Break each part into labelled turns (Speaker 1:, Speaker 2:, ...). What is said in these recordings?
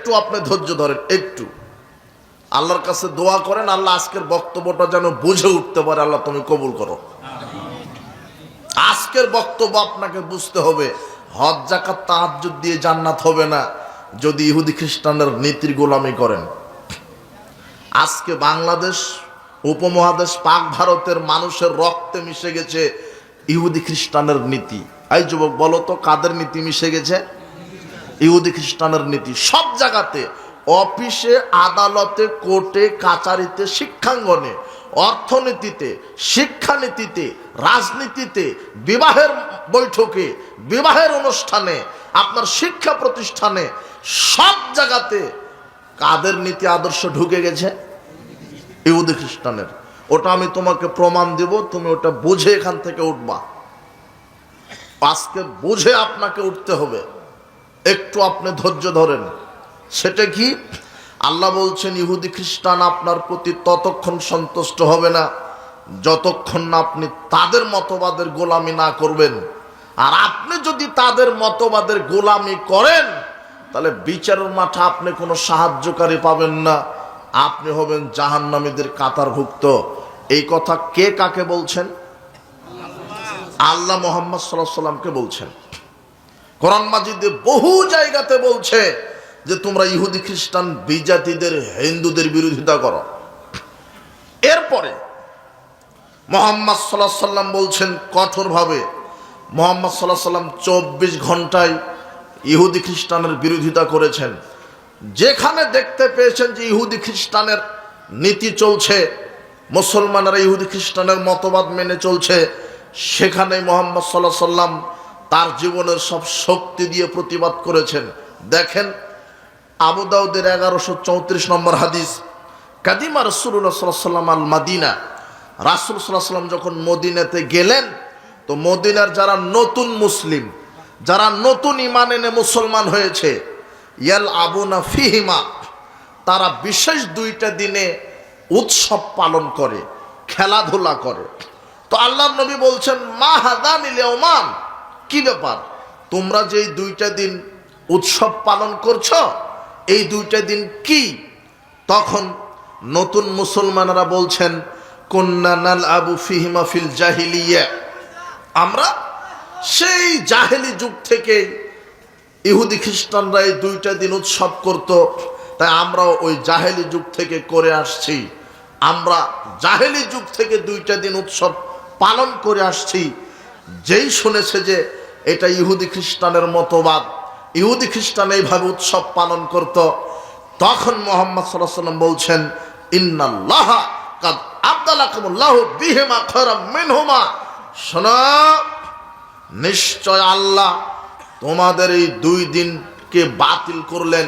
Speaker 1: একটু আপনি ধৈর্য ধরেন, একটু আল্লাহর কাছে দোয়া করেন, আল্লাহ আজকের বক্তব্যটা যেন বুঝে উঠতে পারে। আল্লাহ তুমি কবুল করো। আজকের বক্তব্য আপনাকে বুঝতে হবে, হজ যাকাত তাহাজ্জুদ দিয়ে জান্নাত হবে না যদি ইহুদি খ্রিস্টানের নীতির গোলামি করেন। আজকে বাংলাদেশ উপমহাদেশ পাক ভারতের মানুষের রক্তে মিশে গেছে ইহুদি খ্রিস্টানের নীতি। এই যুবক বলো তো, কাদের নীতি মিশে গেছে? ইহুদি খ্রিস্টানের নীতি। সব জায়গাতে, অফিসে, আদালতে, কোর্টে, কাচারিতে, শিক্ষাঙ্গনে, অর্থনীতিতে, শিক্ষানীতিতে, রাজনীতিতে, বিবাহের বৈঠকে, বিবাহের অনুষ্ঠানে, আপনার শিক্ষা প্রতিষ্ঠানে, সব জায়গাতে কাদের নীতি আদর্শ ঢুকে গেছে? ইহুদি খ্রিস্টানের। ওটা আমি তোমাকে প্রমাণ দেব, তুমি ওটা বুঝে এখান থেকে উঠবা। আজকে বুঝে আপনাকে উঠতে হবে, একটু আপনি ধৈর্য ধরেন। সেটা কি? আল্লাহ বলছেন ইহুদি খ্রিস্টান আপনার প্রতি ততক্ষণ সন্তুষ্ট হবে না যতক্ষণ না আপনি তাদের মতবাদের গোলামি না করবেন। আর আপনি যদি তাদের মতবাদের গোলামি করেন তাহলে বিচারের মাঠে আপনি কোনো সাহায্যকারী পাবেন না, আপনি হবেন জাহান্নামীদের কাতারভুক্ত। এই কথা কে কাকে বলছেন? আল্লাহ মুহাম্মদ সাল্লাল্লাহু আলাইহি ওয়াসাল্লামকে বলছেন। কোরআন মাজিদে বহু জায়গাতে বলছে যে তোমরা ইহুদি খ্রিস্টান বিজাতিদের, হিন্দুদের বিরোধিতা করো। এরপরে মুহাম্মদ সাল্লাল্লাহু আলাইহি ওয়াসাল্লাম বলছেন কঠোরভাবে, মুহাম্মদ সাল্লাল্লাহু আলাইহি ওয়াসাল্লাম 24 ঘন্টায় ইহুদি খ্রিস্টানের বিরোধিতা করেছেন। যেখানে দেখতে পেয়েছেন যে ইহুদি খ্রিস্টানের নীতি চলছে, মুসলমানেরা ইহুদি খ্রিস্টানের মতবাদ মেনে চলছে, সেখানে মুহাম্মদ সাল্লাল্লাহু আলাইহি ওয়াসাল্লাম তার জীবনের সব শক্তি দিয়ে প্রতিবাদ করেছেন। দেখেন আবু দাউদের 1134 নম্বর হাদিস, কাদিমা রাসূলুল্লাহ সাল্লাল্লাহু আলাইহি ওয়াসাল্লাম আল মাদিনা, রাসূল সাল্লাল্লাহু আলাইহি ওয়াসাল্লাম যখন মদিনাতে গেলেন তো মদিনার যারা নতুন মুসলিম, যারা নতুন ঈমান এনে মুসলমান হয়েছে, ইয়াল আবুনা ফিহিমা, তারা বিশেষ 2টা দিনে উৎসব পালন করে, খেলাধুলা করে। তো আল্লাহর নবী বলছেন মা হাদানিল ইয়াওমান, কি ব্যাপার, তোমরা যে 2টা দিন উৎসব পালন করছো, এই 2টা দিন কি? তখন নতুন মুসলমানরা বলছেন কুন্না নালআবু ফিহিমা ফিল জাহিলিয়া, আমরা সেই জাহেলি যুগ থেকে ইহুদি খ্রিস্টানরা এই 2টা দিন উৎসব করত, তাই আমরা ওই জাহেলি যুগ থেকে করে আসছি। আমরা জাহেলি যুগ থেকে 2টা দিন উৎসব পালন করে আসছি। যেই শুনেছে যে এটা ইহুদি খ্রিস্টানের মতবাদ, ইহুদি খ্রিস্টান এইভাবে উৎসব পালন করত, তখন মুহাম্মদ সাল্লাল্লাহু আলাইহি ওয়াসাল্লাম বলছেন ইন্নাল্লাহা কাদ আবদালাকুমুল্লাহু বিহিমা খায়রাম মিনহুমা, শোনো নিশ্চয় আল্লাহ তোমাদের এই 2 দিনকে বাতিল করলেন।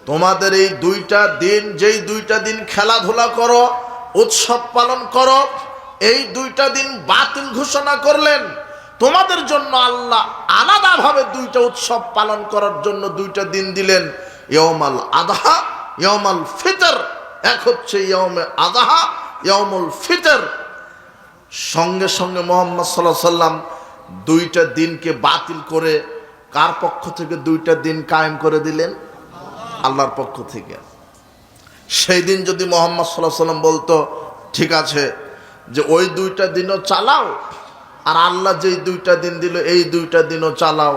Speaker 1: তোমাদের এই 2টা দিন, যেই 2টা দিন খেলাধুলা করো, উৎসব পালন করো, এই 2টা দিন বাতিল ঘোষণা করলেন। তোমাদের জন্য আল্লাহ আলাদাভাবে 2টা উৎসব পালন করার জন্য 2টা দিন দিলেন, ইয়াউমাল আযহা, ইয়াউমাল ফিতর। এক হচ্ছে ইয়াউমে আযহা, ইয়াউমুল ফিতর। সঙ্গে সঙ্গে মুহাম্মদ সাল্লাল্লাহু আলাইহি ওয়াসাল্লাম 2টা দিনকে বাতিল করে কার পক্ষ থেকে 2টা দিন কায়েম করে দিলেন? আল্লাহর পক্ষ থেকে। সেই দিন যদি মুহাম্মদ সাল্লাল্লাহু আলাইহি ওয়াসাল্লাম বলতো ঠিক আছে যে ওই 2টা দিনও চালাও, আর আল্লাহ যেই 2টা দিন দিল এই 2টা দিনও চালাও,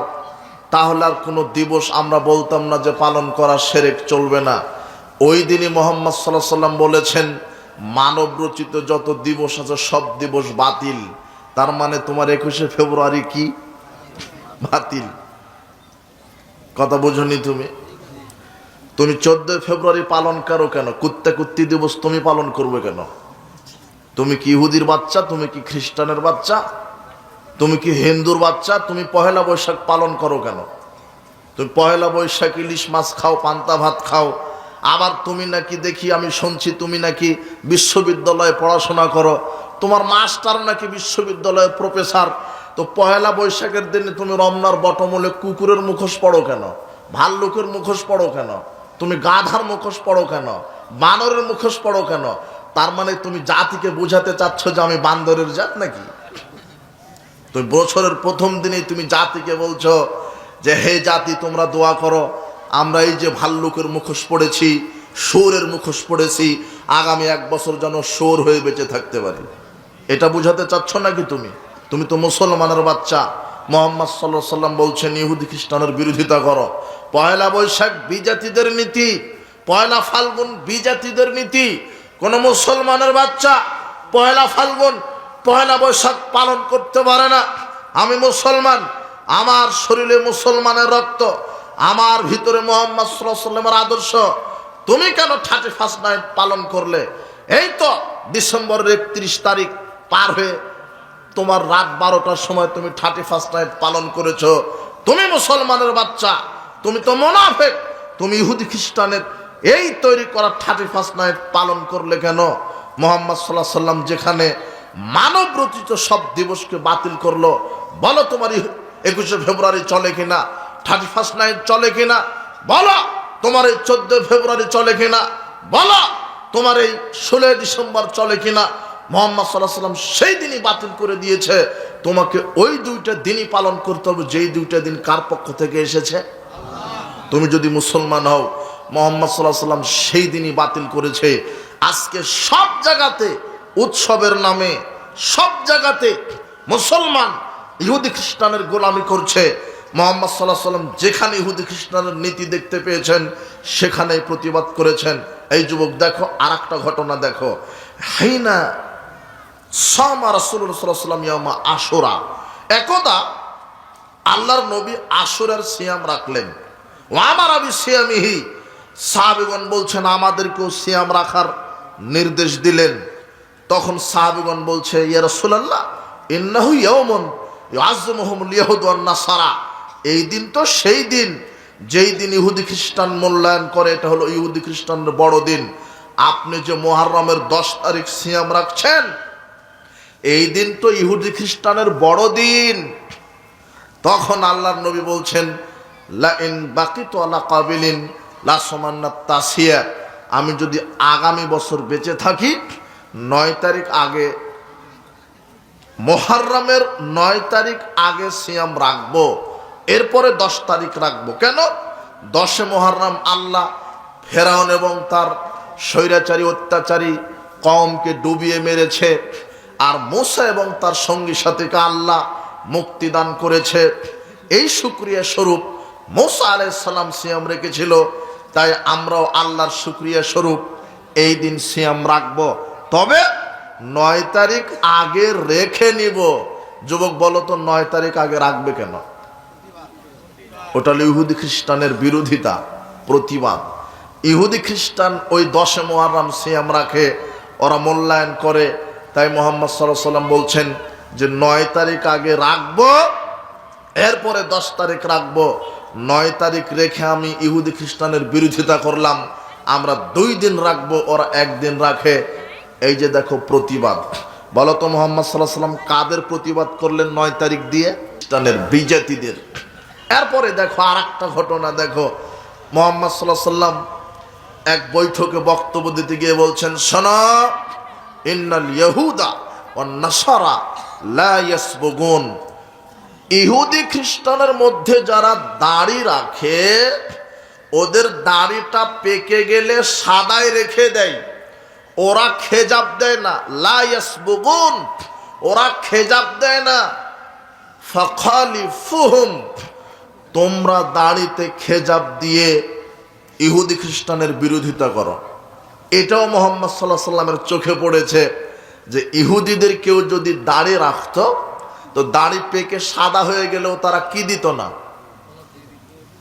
Speaker 1: তাহলে আর কোনো দিবস আমরা বলতাম না যে পালন করা শিরক চলবে না। ওই দিনই মুহাম্মদ সাল্লাল্লাহু আলাইহি ওয়াসাল্লাম বলেছেন মানব রচিত যত দিবস আছে সব দিবস বাতিল। তার মানে তোমার 21শে ফেব্রুয়ারি কি বাতিল? কথা বোঝনি তুমি? তুমি 14 ফেব্রুয়ারি পালন করো কেন? কুত্তি দিবস তুমি পালন করবে কেন? তুমি কি ইহুদির বাচ্চা? তুমি কি খ্রিস্টানের বাচ্চা? তুমি কি হিন্দুর বাচ্চা? তুমি পহেলা বৈশাখ পালন করো কেন? তুমি পহেলা বৈশাখ ইলিশ মাছ খাও, পান্তা ভাত খাও, আবার তুমি নাকি দেখি আমি শুনছি তুমি নাকি বিশ্ববিদ্যালয়ে পড়াশোনা করো, তোমার মাস্টার নাকি বিশ্ববিদ্যালয়ে প্রফেসর। তো পহেলা বৈশাখের দিনে তুমি রমনার বটমূলে কুকুরের মুখোশ পড়ো কেন? ভাল্লুকের মুখোশ পড়ো কেন? তুমি গাধার মুখোশ পড়ো কেন? বানরের মুখোশ পড়ো কেন? তার মানে তুমি জাতিকে বোঝাতে চাচ্ছ যে আমি বান্দরের জাত নাকি? তুমি বছরের প্রথম দিনেই তুমি জাতিকে বলছো যে হে জাতি তোমরা দোয়া করো আমরা এই যে ভাল্লুকের মুখোশ পড়েছি, শুয়োরের মুখোশ পড়েছি, আগামী 1 বছর যেন শুয়োর হয়ে বেঁচে থাকতে পারি। এটা বুঝাতে চাচ্ছ নাকি তুমি? তুমি তো মুসলমানের বাচ্চা। মুহাম্মদ সাল্লাল্লাহু আলাইহি সাল্লাম বলছেন ইহুদি খ্রিস্টানের বিরোধিতা করো। পয়লা বৈশাখ বিজাতিদের নীতি, পয়লা ফাল্গুন বিজাতিদের নীতি। কোন মুসলমানের বাচ্চা পয়লা ফাল্গুন পয়লা বৈশাখ পালন করতে পারে না। আমি মুসলমান, আমার শরীরে মুসলমানের রক্ত, আমার ভিতরে মুহাম্মদ সাল্লাল্লাহু আলাইহি সাল্লামের আদর্শ। তুমি কেন 31st নাইট পালন করলে? এই তো ডিসেম্বরের 31 তারিখ পার হয়ে তোমার রাত 12টার সময় তুমি 31st নাইট পালন করেছো। তুমি মুসলমানের বাচ্চা, তুমি তো মুনাফিক। তুমি ইহুদি খ্রিস্টানের এই তৈরি করা 31st নাইট পালন করলে কেন? মুহাম্মদ সাল্লাল্লাহু আলাইহি সাল্লাম যেখানে মানব রচিত সব দিবসকে বাতিল করলো, বলো তোমার 21শে ফেব্রুয়ারি চলে কিনা, 31st নাইট চলে কিনা? বলো তোমার এই 14 ফেব্রুয়ারি চলে কিনা? বলো তোমার এই 16 ডিসেম্বর চলে কিনা? মুহাম্মদ সাল্লাল্লাহু আলাইহি সাল্লাম সেই দিনই বাতিল করে দিয়েছে। তোমাকে ওই 2টা দিনই পালন করতে হবে যেই 2টা দিন কার পক্ষ থেকে এসেছে। তুমি যদি মুসলমান হও, মুহাম্মদ সাল্লাল্লাহু আলাইহি সাল্লাম সেই দিনই বাতিল করেছে। আজকে সব জায়গাতে উৎসবের নামে সব জায়গাতে মুসলমান ইহুদি খ্রিস্টানের গোলামি করছে। মুহাম্মদ সাল্লাল্লাহু আলাইহি সাল্লাম যেখানে ইহুদি খ্রিস্টানের নীতি দেখতে পেয়েছেন সেখানেই প্রতিবাদ করেছেন। এই যুবক দেখো আরেকটা ঘটনা দেখো। হাইনা সামা রাসূলুল্লাহ সাল্লাল্লাহু আলাইহি ওয়াসাল্লাম ইয়ামা আশুরা। একদা আল্লাহর নবী আশুরার সিয়াম রাখলেন। ওয়া আমারা বিসিয়ামিহি, সাহাবীগণ বলছেন আমাদেরকেও সিয়াম রাখার নির্দেশ দিলেন। তখন সাহাবীগণ বলছে ইয়া রাসূলুল্লাহ ইন্নাহু ইয়াউমুন ইউআযযিমুহুমুল ইয়াহুদ ওয়ান নাসারা। এই দিন তো সেই দিন যেই দিন ইহুদি খ্রিস্টান মূল্যায়ন করে, এটা হলো ইহুদি খ্রিস্টানের বড় দিন। আপনি যে মুহররমের 10 তারিখ সিয়াম রাখছেন, এই দিন তো ইহুদি খ্রিস্টানের বড় দিন। তখন আল্লাহর নবী বলছেন লা ইন বাকিতু আলা কাবিলিন লা সুমান্না তাসিয়া, আমি যদি আগামী বছর বেঁচে থাকি 9 তারিখ আগে, মুহররমের 9 তারিখ আগে সিয়াম রাখবো, এরপরে 10 তারিখ রাখবো। কেন? 10 মুহররম আল্লাহ ফেরাউন এবং তার স্বৈরাচারী অত্যাচারী কওমকে ডুবিয়ে মেরেছে, আর মূসা এবং তার সঙ্গী সাথীকে আল্লাহ মুক্তি দান করেছে। এই শুকরিয়া স্বরূপ মূসা আলাইহিস সালাম সিয়াম রেখেছিল, তাই আমরাও আল্লাহর শুকরিয়া স্বরূপ এই দিন সিয়াম রাখবো। তবে 9 তারিখ আগে রেখে নিব। যুবক বলো তো 9 তারিখ আগে রাখবে কেন? ওটা হলো ইহুদি খ্রিস্টানের বিরোধিতা, প্রতিবাদ। ইহুদি খ্রিস্টান ওই 10 মুহররম সিয়াম রাখে, ওরা মূল্যায়ন করে। তাই মুহাম্মদ সাল্লাল্লাহু আলাইহি সাল্লাম বলছেন যে 9 তারিখ আগে রাখবো, এরপরে 10 তারিখ রাখবো। 9 তারিখ রেখে আমি ইহুদি খ্রিস্টানের বিরোধিতা করলাম, আমরা 2 দিন রাখবো, ওরা 1 দিন রাখে। এই যে দেখো প্রতিবাদ। বলো তো মুহাম্মদ সাল্লাল্লাহু আলাইহি সাল্লাম কাদের প্রতিবাদ করলেন 9 তারিখ দিয়ে? খ্রিস্টানের বিজাতিদের। এরপরে দেখো আরেকটা ঘটনা দেখো। মুহাম্মদ সাল্লাল্লাহু আলাইহি সাল্লাম এক বৈঠকে বক্তব্য দিতে গিয়ে বলছেন, শোনো, ইন্নাল ইয়াহুদা ওয়ান নাসারা লা ইয়াসবুগুন, ইহুদি খ্রিস্টানের মধ্যে যারা দাড়ি রাখে ওদের দাড়িটা পেকে গেলে সাদায় রেখে দেয়, ওরা খেজাব দেয় না। লা ইয়াসবুগুন, ওরা খেজাব দেয় না। ফাখালিফুহুম, তোমরা দাড়িতে খেজাব দিয়ে ইহুদি খ্রিস্টানের বিরোধিতা করো। এটাও মুহাম্মদ সাল্লাল্লাহু আলাইহি সাল্লামের চোখে পড়েছে যে ইহুদিদের কেউ যদি দাড়ি রাখতো তো দাড়ি পেকে সাদা হয়ে গেলেও তারা কি দিত না?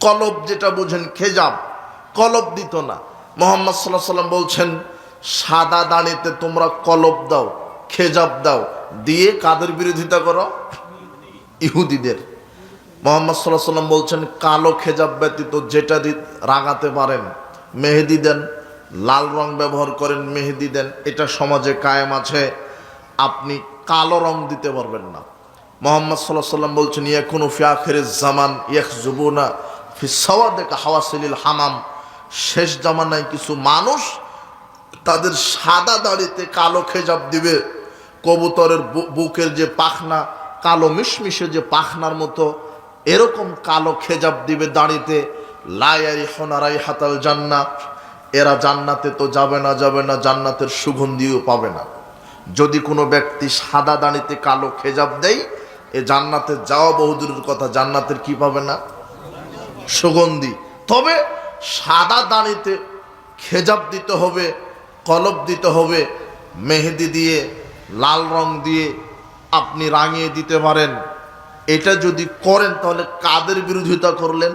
Speaker 1: কলব, যেটা বুঝেন খেজাব, কলব দিত না। মুহাম্মদ সাল্লাল্লাহু আলাইহি সাল্লাম বলছেন সাদা দাড়িতে তোমরা কলব দাও, খেজাব দাও, দিয়ে কাদের বিরোধিতা করো? ইহুদিদের। মুহাম্মদ সাল্লাল্লাহু আলাইহি সাল্লাম বলছেন কালো খেজাব ব্যতীত যেটা রাগাতে পারেন, মেহেদি দেন, লাল রং ব্যবহার করেন, মেহেদি দেন, এটা সমাজে কায়েম আছে। আপনি কালো রং দিতে পারবেন না। মুহাম্মদ সাল্লাল্লাহু আলাইহি সাল্লাম বলছেন ইয়াকুনু ফি আখিরিজ জামান ইয়াখজুবুনা ফি সাওয়াদি কাহাওয়াসিলিল হামাম, শেষ জামানায় কিছু মানুষ তাদের সাদা দাড়িতে কালো খেজাব দিবে, কবুতরের বুকের যে পাখনা কালো মিশমিশে যে পাখনার মতো এরকম কালো খেজাব দিবে দাড়িতে, লা ইয়ারিহুনা রাইহাতাল জান্নাহ, এরা জান্নাতে তো যাবে না জান্নাতের সুগন্ধিও পাবে না। যদি কোনো ব্যক্তি সাদা দাড়িতে কালো খেজাব দেয়, এ জান্নাতে যাওয়া বহুদূরের কথা, জান্নাতের কি পাবে না? সুগন্ধি। তবে সাদা দাড়িতে খেজাব দিতে হবে, কলব দিতে হবে, মেহেদি দিয়ে লাল রং দিয়ে আপনি রাঙিয়ে দিতে পারেন। এটা যদি করেন তাহলে কাদের বিরোধিতা করলেন?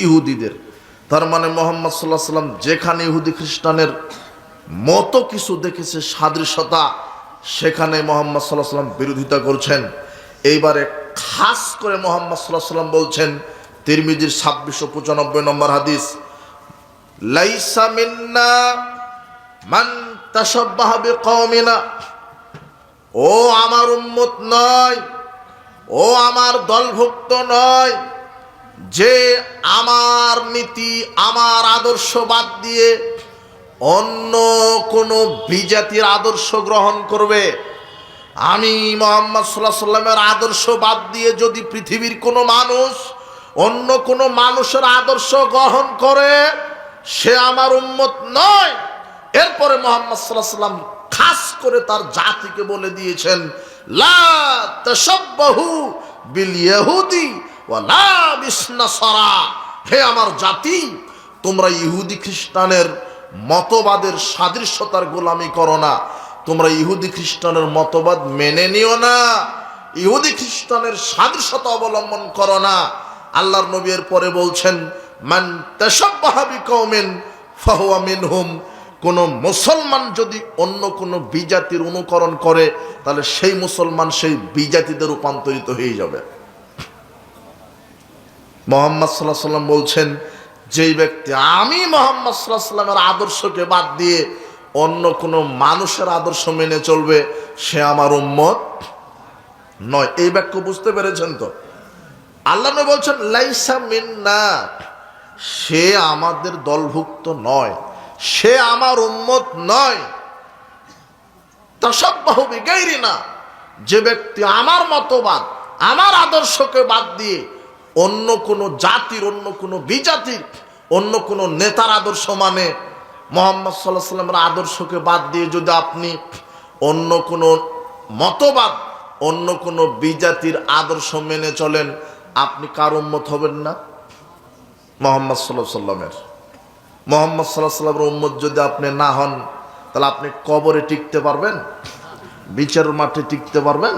Speaker 1: ইহুদিদের। তার মানে মুহাম্মদ সাল্লাল্লাহু আলাইহি ওয়াসাল্লাম যেখানে ইহুদি খ্রিস্টানের মতো কিছু দেখেছে সাদৃশ্যতা, সেখানে মুহাম্মদ সাল্লাল্লাহু আলাইহি ওয়াসাল্লাম বিরোধিতা করছেন। এইবারে খাস করে মুহাম্মদ সাল্লাল্লাহু আলাইহি ওয়াসাল্লাম বলছেন, তিরমিজির 2695 নম্বর হাদিস, লাইসা মিন্না মান তাশাব্বাহা বিকওমিনা, ও আমার উম্মত নয়, ও আমার দলভুক্ত নয়, যে আমার নীতি আমার আদর্শ বাদ দিয়ে অন্য কোন বিজাতির আদর্শ গ্রহণ করবে। আমি মুহাম্মদ সাল্লাল্লাহু আলাইহি ওয়াসাল্লামের আদর্শ বাদ দিয়ে যদি পৃথিবীর কোনো মানুষ অন্য কোনো মানুষের আদর্শ গ্রহণ করে, সে আমার উম্মত নয়। এরপরে মুহাম্মদ সাল্লাল্লাহু আলাইহি ওয়াসাল্লাম খাস করে তার জাতিকে বলে দিয়েছেন, লা তাশাব্বাহু বিল ইহুদি ওয়া লা বিস নাসারা, হে আমার জাতি, তোমরা ইহুদি খ্রিস্টানের মতবাদের সাদৃশ্যতার গোলামি করো না, তোমরা ইহুদি খ্রিস্টানের মতবাদ মেনে নিও না, ইহুদি খ্রিস্টানের সাদৃশ্যতা অবলম্বন করো না। আল্লাহর নবী এর পরে বলছেন, মান তাশাব্বাহা বিকওমিন ফাহুয়া মিনহুম, কোন মুসলমান যদি অন্য কোন বিজাতির অনুকরণ করে, তাহলে সেই মুসলমান সেই বিজাতিতে রূপান্তরিত হয়ে যাবে। মুহাম্মদ সাল্লাল্লাহু আলাইহি ওয়াসাল্লাম বলছেন, যেই ব্যক্তি আমি মুহাম্মদ সাল্লাল্লাহু আলাইহি ওয়াসাল্লামের আদর্শকে বাদ দিয়ে অন্য কোন মানুষের আদর্শ মেনে চলবে, সে আমার উম্মত নয়। এই বাক্য বুঝতে পেরেছেন তো? আল্লাহ নবী বলছেন, লাইসা মিন্না, সে আমাদের দলভুক্ত নয়, সে আমার উম্মত নয়। তাশাব্বাহু বিগাইরিনা, যে ব্যক্তি আমার মতবাদ আমার আদর্শকে বাদ দিয়ে অন্য কোন জাতির অন্য কোন বিজাতির অন্য কোন নেতার আদর্শ মানে, মুহাম্মদ সাল্লাল্লাহু আলাইহি ওয়াসাল্লামের আদর্শকে বাদ দিয়ে যদি আপনি অন্য কোন মতবাদ অন্য কোন বিজাতির আদর্শ মেনে চলেন, আপনি কার উম্মত হবেন না? মুহাম্মদ সাল্লাল্লাহু আলাইহি ওয়াসাল্লামের। মুহাম্মদ সাল্লাল্লাহু আলাইহি ওয়াসাল্লামের উম্মত যদি আপনি না হন, তাহলে আপনি কবরে টিকতে পারবেন? বিচারের মাঠে টিকতে পারবেন?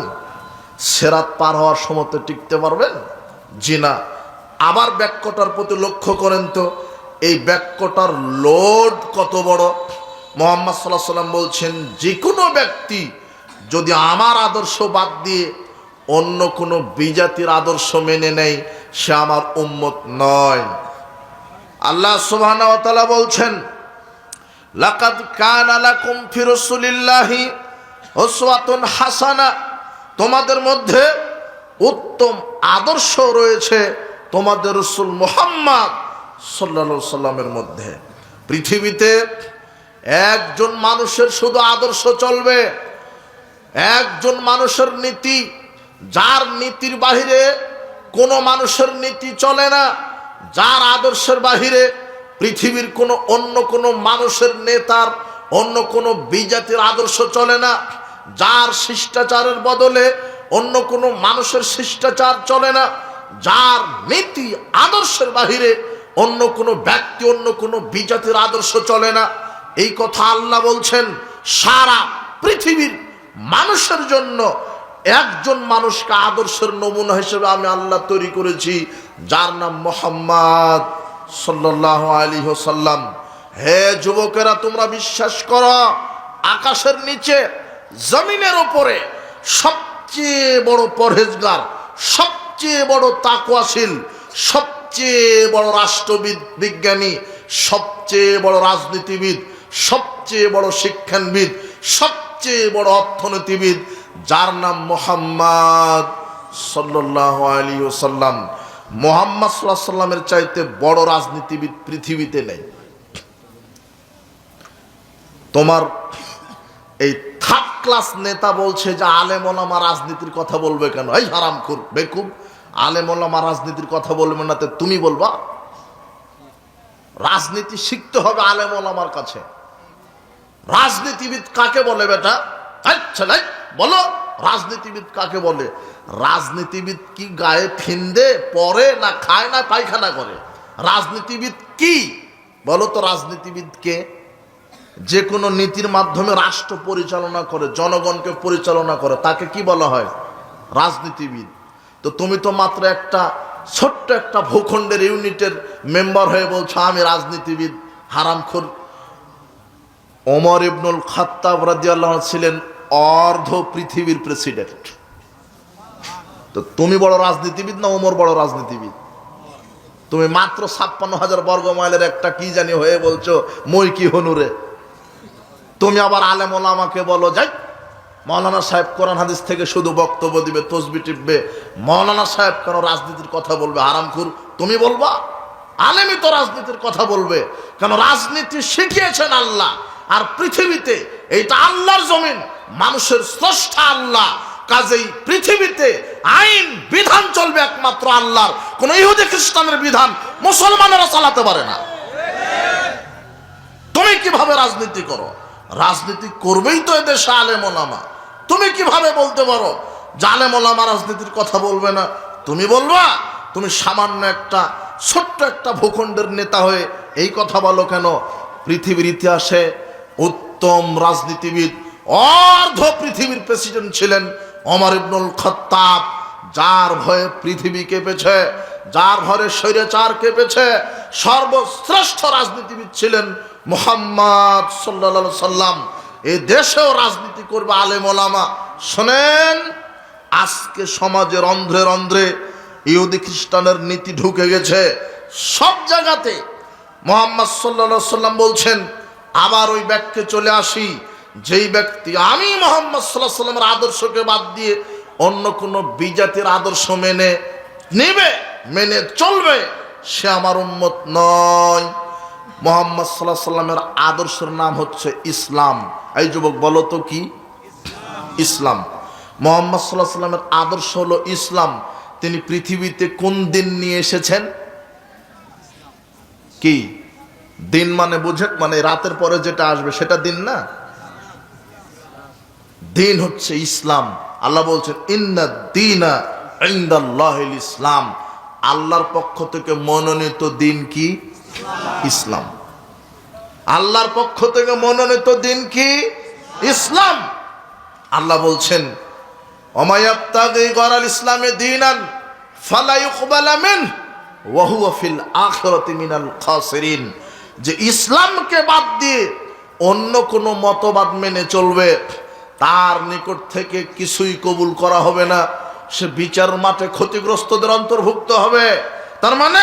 Speaker 1: সিরাত পার হওয়ার সময়তে টিকতে পারবেন? জি না। আবার বাক্যটার প্রতি লক্ষ্য করেন তো, এই বাক্যটার লোড কত বড়। মুহাম্মদ সাল্লাল্লাহু আলাইহি ওয়াসাল্লাম বলছেন, যে কোনো ব্যক্তি যদি আমার আদর্শ বাদ দিয়ে অন্য কোনো বিজাতির আদর্শ মেনে নেয়, সে আমার উম্মত নয়। আল্লাহ সুবহানাহু ওয়া তাআলা বলছেন, লাকাদ কানা লাকুম ফি রাসূলিল্লাহি উসওয়াতুন হাসানা, তোমাদের মধ্যে উত্তম আদর্শ রয়েছে তোমাদের রাসূল মুহাম্মদ সাল্লাল্লাহু আলাইহি সাল্লামের মধ্যে। পৃথিবীতে একজন মানুষের শুধু আদর্শ চলবে, একজন মানুষের নীতি, যার নীতির বাহিরে কোনো মানুষের নীতি চলে না, যার আদর্শের বাহিরে পৃথিবীর কোনো অন্য কোনো মানুষের নেতার অন্য কোনো বিজাতির আদর্শ চলে না, যার শিষ্টাচারের বদলে অন্য কোনো মানুষের শিষ্টাচার চলে না, যার নীতি আদর্শের বাহিরে অন্য কোনো ব্যক্তি অন্য কোনো বিজাতির আদর্শ চলে না। এই কথা আল্লাহ বলছেন। সারা পৃথিবীর মানুষের জন্য একজন মানুষকে আদর্শের নমুনা হিসেবে আমি আল্লাহ তৈরি করেছি, যার নাম মুহাম্মদ সাল্লাল্লাহু আলাইহি ওয়াসাল্লাম। হে যুবকেরা, তোমরা বিশ্বাস করো, আকাশের নিচে জমিনের উপরে সবচেয়ে বড় পরহেজগার, সবচেয়ে বড় তাকওয়াশীল, সবচেয়ে বড় রাষ্ট্রবিদ বিজ্ঞানী, সবচেয়ে বড় রাজনীতিবিদ, সবচেয়ে বড় শিক্ষানবিদ, সবচেয়ে বড় অর্থনীতিবিদ, যার নাম মুহাম্মদ সাল্লাল্লাহু আলাইহি ওয়াসাল্লাম। মুহাম্মদ সাল্লাল্লাহু আলাইহি ওয়াসাল্লামের চাইতে বড় রাজনীতিবিদ পৃথিবীতে নেই। তোমার এই থার্ড ক্লাস নেতা বলছে যে আলেম ওলামা রাজনীতির কথা বলবে কেন? এই হারামখোর বেকুব, আলেম ওলামা রাজনীতির কথা বলবে না, তো তুমি বলবা? রাজনীতি শিখতে হবে আলেম ওলামার কাছে। রাজনীতিবিদ কাকে বলে বেটা? আচ্ছা বলো, রাজনীতিবিদ কাকে বলে? রাজনীতিবিদ কি গায়ে ফিন্দে পরে, না খায়, না পায়খানা করে? রাজনীতিবিদ কি বলো তো? রাজনীতিবিদ কে? যে কোনো নীতির মাধ্যমে রাষ্ট্র পরিচালনা করে, জনগণকে পরিচালনা করে, তাকে কি বলা হয়? রাজনীতিবিদ। তো তুমি তো মাত্র একটা ছোট্ট একটা ভূখণ্ডের ইউনিটের মেম্বার হয়ে বলছো আমি রাজনীতিবিদ, হারামখোর। ওমর ইবনুল খাত্তাব রাদিয়াল্লাহু আনহু ছিলেন অর্ধ পৃথিবীর প্রেসিডেন্ট। তো তুমি বড় রাজনীতিবিদ না ওমর বড় রাজনীতিবিদ? তুমি মাত্র 56,000 বর্গ মাইলের একটা কি জানি হয়ে বলছো মই কি হনুরে। তুমি আবার আলেম ওলামাকে বলো যাই মৌলানা সাহেব কোরআন হাদিস থেকে শুধু বক্তব্য দিবে, তসবি টিপবে, মৌলানা সাহেব কেন রাজনীতির কথা বলবে? হারামখোর তুমি বলবা? আলেমই তো রাজনীতির কথা বলবে। কেন? রাজনীতি শিখিয়েছেন আল্লাহ, আর পৃথিবীতে এইটা আল্লাহর জমিন, মানুষের স্রষ্টা আল্লাহ। কাজেই পৃথিবীতে আইন বিধান চলবে একমাত্র আল্লাহর। কোন ইহুদি খ্রিস্টানের বিধান মুসলমানেরা চালাতে পারে না। তুমি কিভাবে রাজনীতি করো? রাজনীতি করবেই তো এদেশে আলেম ওলামা। তুমি কিভাবে বলতে পারো যে আলেম ওলামা রাজনীতির কথা বলবে না? তুমি বলবা? তুমি সামান্য একটা ছোট্ট একটা ভূখণ্ডের নেতা হয়ে এই কথা বলো কেন? পৃথিবীর ইতিহাসে উত্তম রাজনীতিবিদ, অর্ধ পৃথিবীর প্রেসিডেন্ট ছিলেন ওমর ইবনুল খাত্তাব, যার ভয়ে পৃথিবী কেঁপেছে, যার ভয়ে স্বৈরাচার কেঁপেছে। সর্বশ্রেষ্ঠ রাজনীতিবিদ ছিলেন মুহাম্মদ সাল্লাল্লাহু আলাইহি সাল্লাম। এই দেশেও রাজনীতি করবে আলেম ওলামা। শোনেন, আজকে সমাজের অন্ধ্রে অন্ধ্রে ইহুদি খ্রিস্টানের নীতি ঢুকে গেছে সব জায়গাতে। মুহাম্মদ সাল্লাল্লাহু আলাইহি সাল্লাম বলছেন, আবার ওই ব্যক্তি চলে আসি যেই ব্যক্তি আমি মুহাম্মদ সাল্লাল্লাহু আলাইহি সাল্লামের আদর্শকে বাদ দিয়ে অন্য কোনো বিজাতির আদর্শ মেনে চলবে, সে আমার উম্মত নয়। মুহাম্মদ সাল্লাল্লাহু আলাইহি সাল্লামের আদর্শের নাম হচ্ছে ইসলাম। এই যুবক বলো তো কি? ইসলাম। মুহাম্মদ সাল্লাল্লাহু আলাইহি সাল্লামের আদর্শ হলো ইসলাম। তিনি পৃথিবীতে কোন দিন নিয়ে এসেছেন? কি দিন? মানে বুঝেন, মানে রাতের পরে যেটা আসবে সেটা দিন না। দিন হচ্ছে ইসলাম। আল্লাহ বলছেন ইন্না দীনা ইনদাল্লাহিল ইসলাম। আল্লাহর পক্ষ থেকে মনোনীত দিন কি? ইসলাম। আল্লাহর পক্ষ থেকে মনোনীত দিন কি? ইসলাম। আল্লাহ বলছেন ওয়া ইয়াবতাগি গায়রাল ইসলামি দীনান ফালা ইউকবালা মিনহু ওয়া হুয়া ফিল আখিরাতি মিনাল খাসিরিন। যে ইসলামকে বাদ দিয়ে অন্য কোনো মতবাদ মেনে চলবে, তার নিকট থেকে কিছুই কবুল করা হবে না, সে বিচার মাঠে ক্ষতিগ্রস্তদের অন্তর্ভুক্ত হবে। তার মানে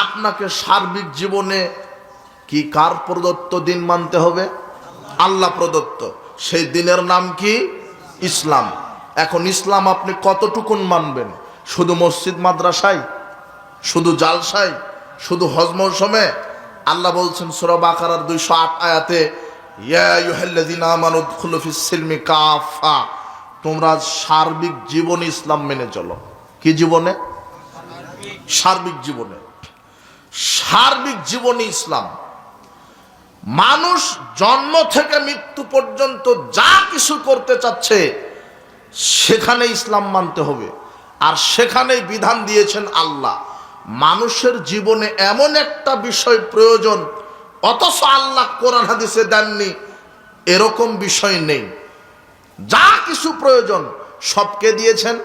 Speaker 1: আপনাকে সার্বিক জীবনে কি কার প্রদত্ত দিন মানতে হবে? আল্লাহ প্রদত্ত। সেই দিনের নাম কি? ইসলাম। এখন ইসলাম আপনি কতটুকুন মানবেন? শুধু মসজিদ মাদ্রাসায়, শুধু জালসায়, শুধু হজ মৌসুমে? আল্লাহ বলছেন সূরা বাকারার 208 আয়াতে, ইয়া আইয়ুহাল্লাযীনা আমানু উদখুলু ফিস সিলমি কাফা। তোমরা সার্বিক জীবনে ইসলাম মেনে চলো। কি জীবনে? সার্বিক জীবনে। সার্বিক জীবনে ইসলাম। মানুষ জন্ম থেকে মৃত্যু পর্যন্ত যা কিছু করতে চাচ্ছে সেখানে ইসলাম মানতে হবে, আর সেখানেই বিধান দিয়েছেন আল্লাহ। মানুষের জীবনে এমন একটা বিষয় প্রয়োজন, অথচ আল্লাহ কোরআন হাদিসে দেননি, এরকম বিষয় নেই। যা কিছু প্রয়োজন সবকে দিয়েছেন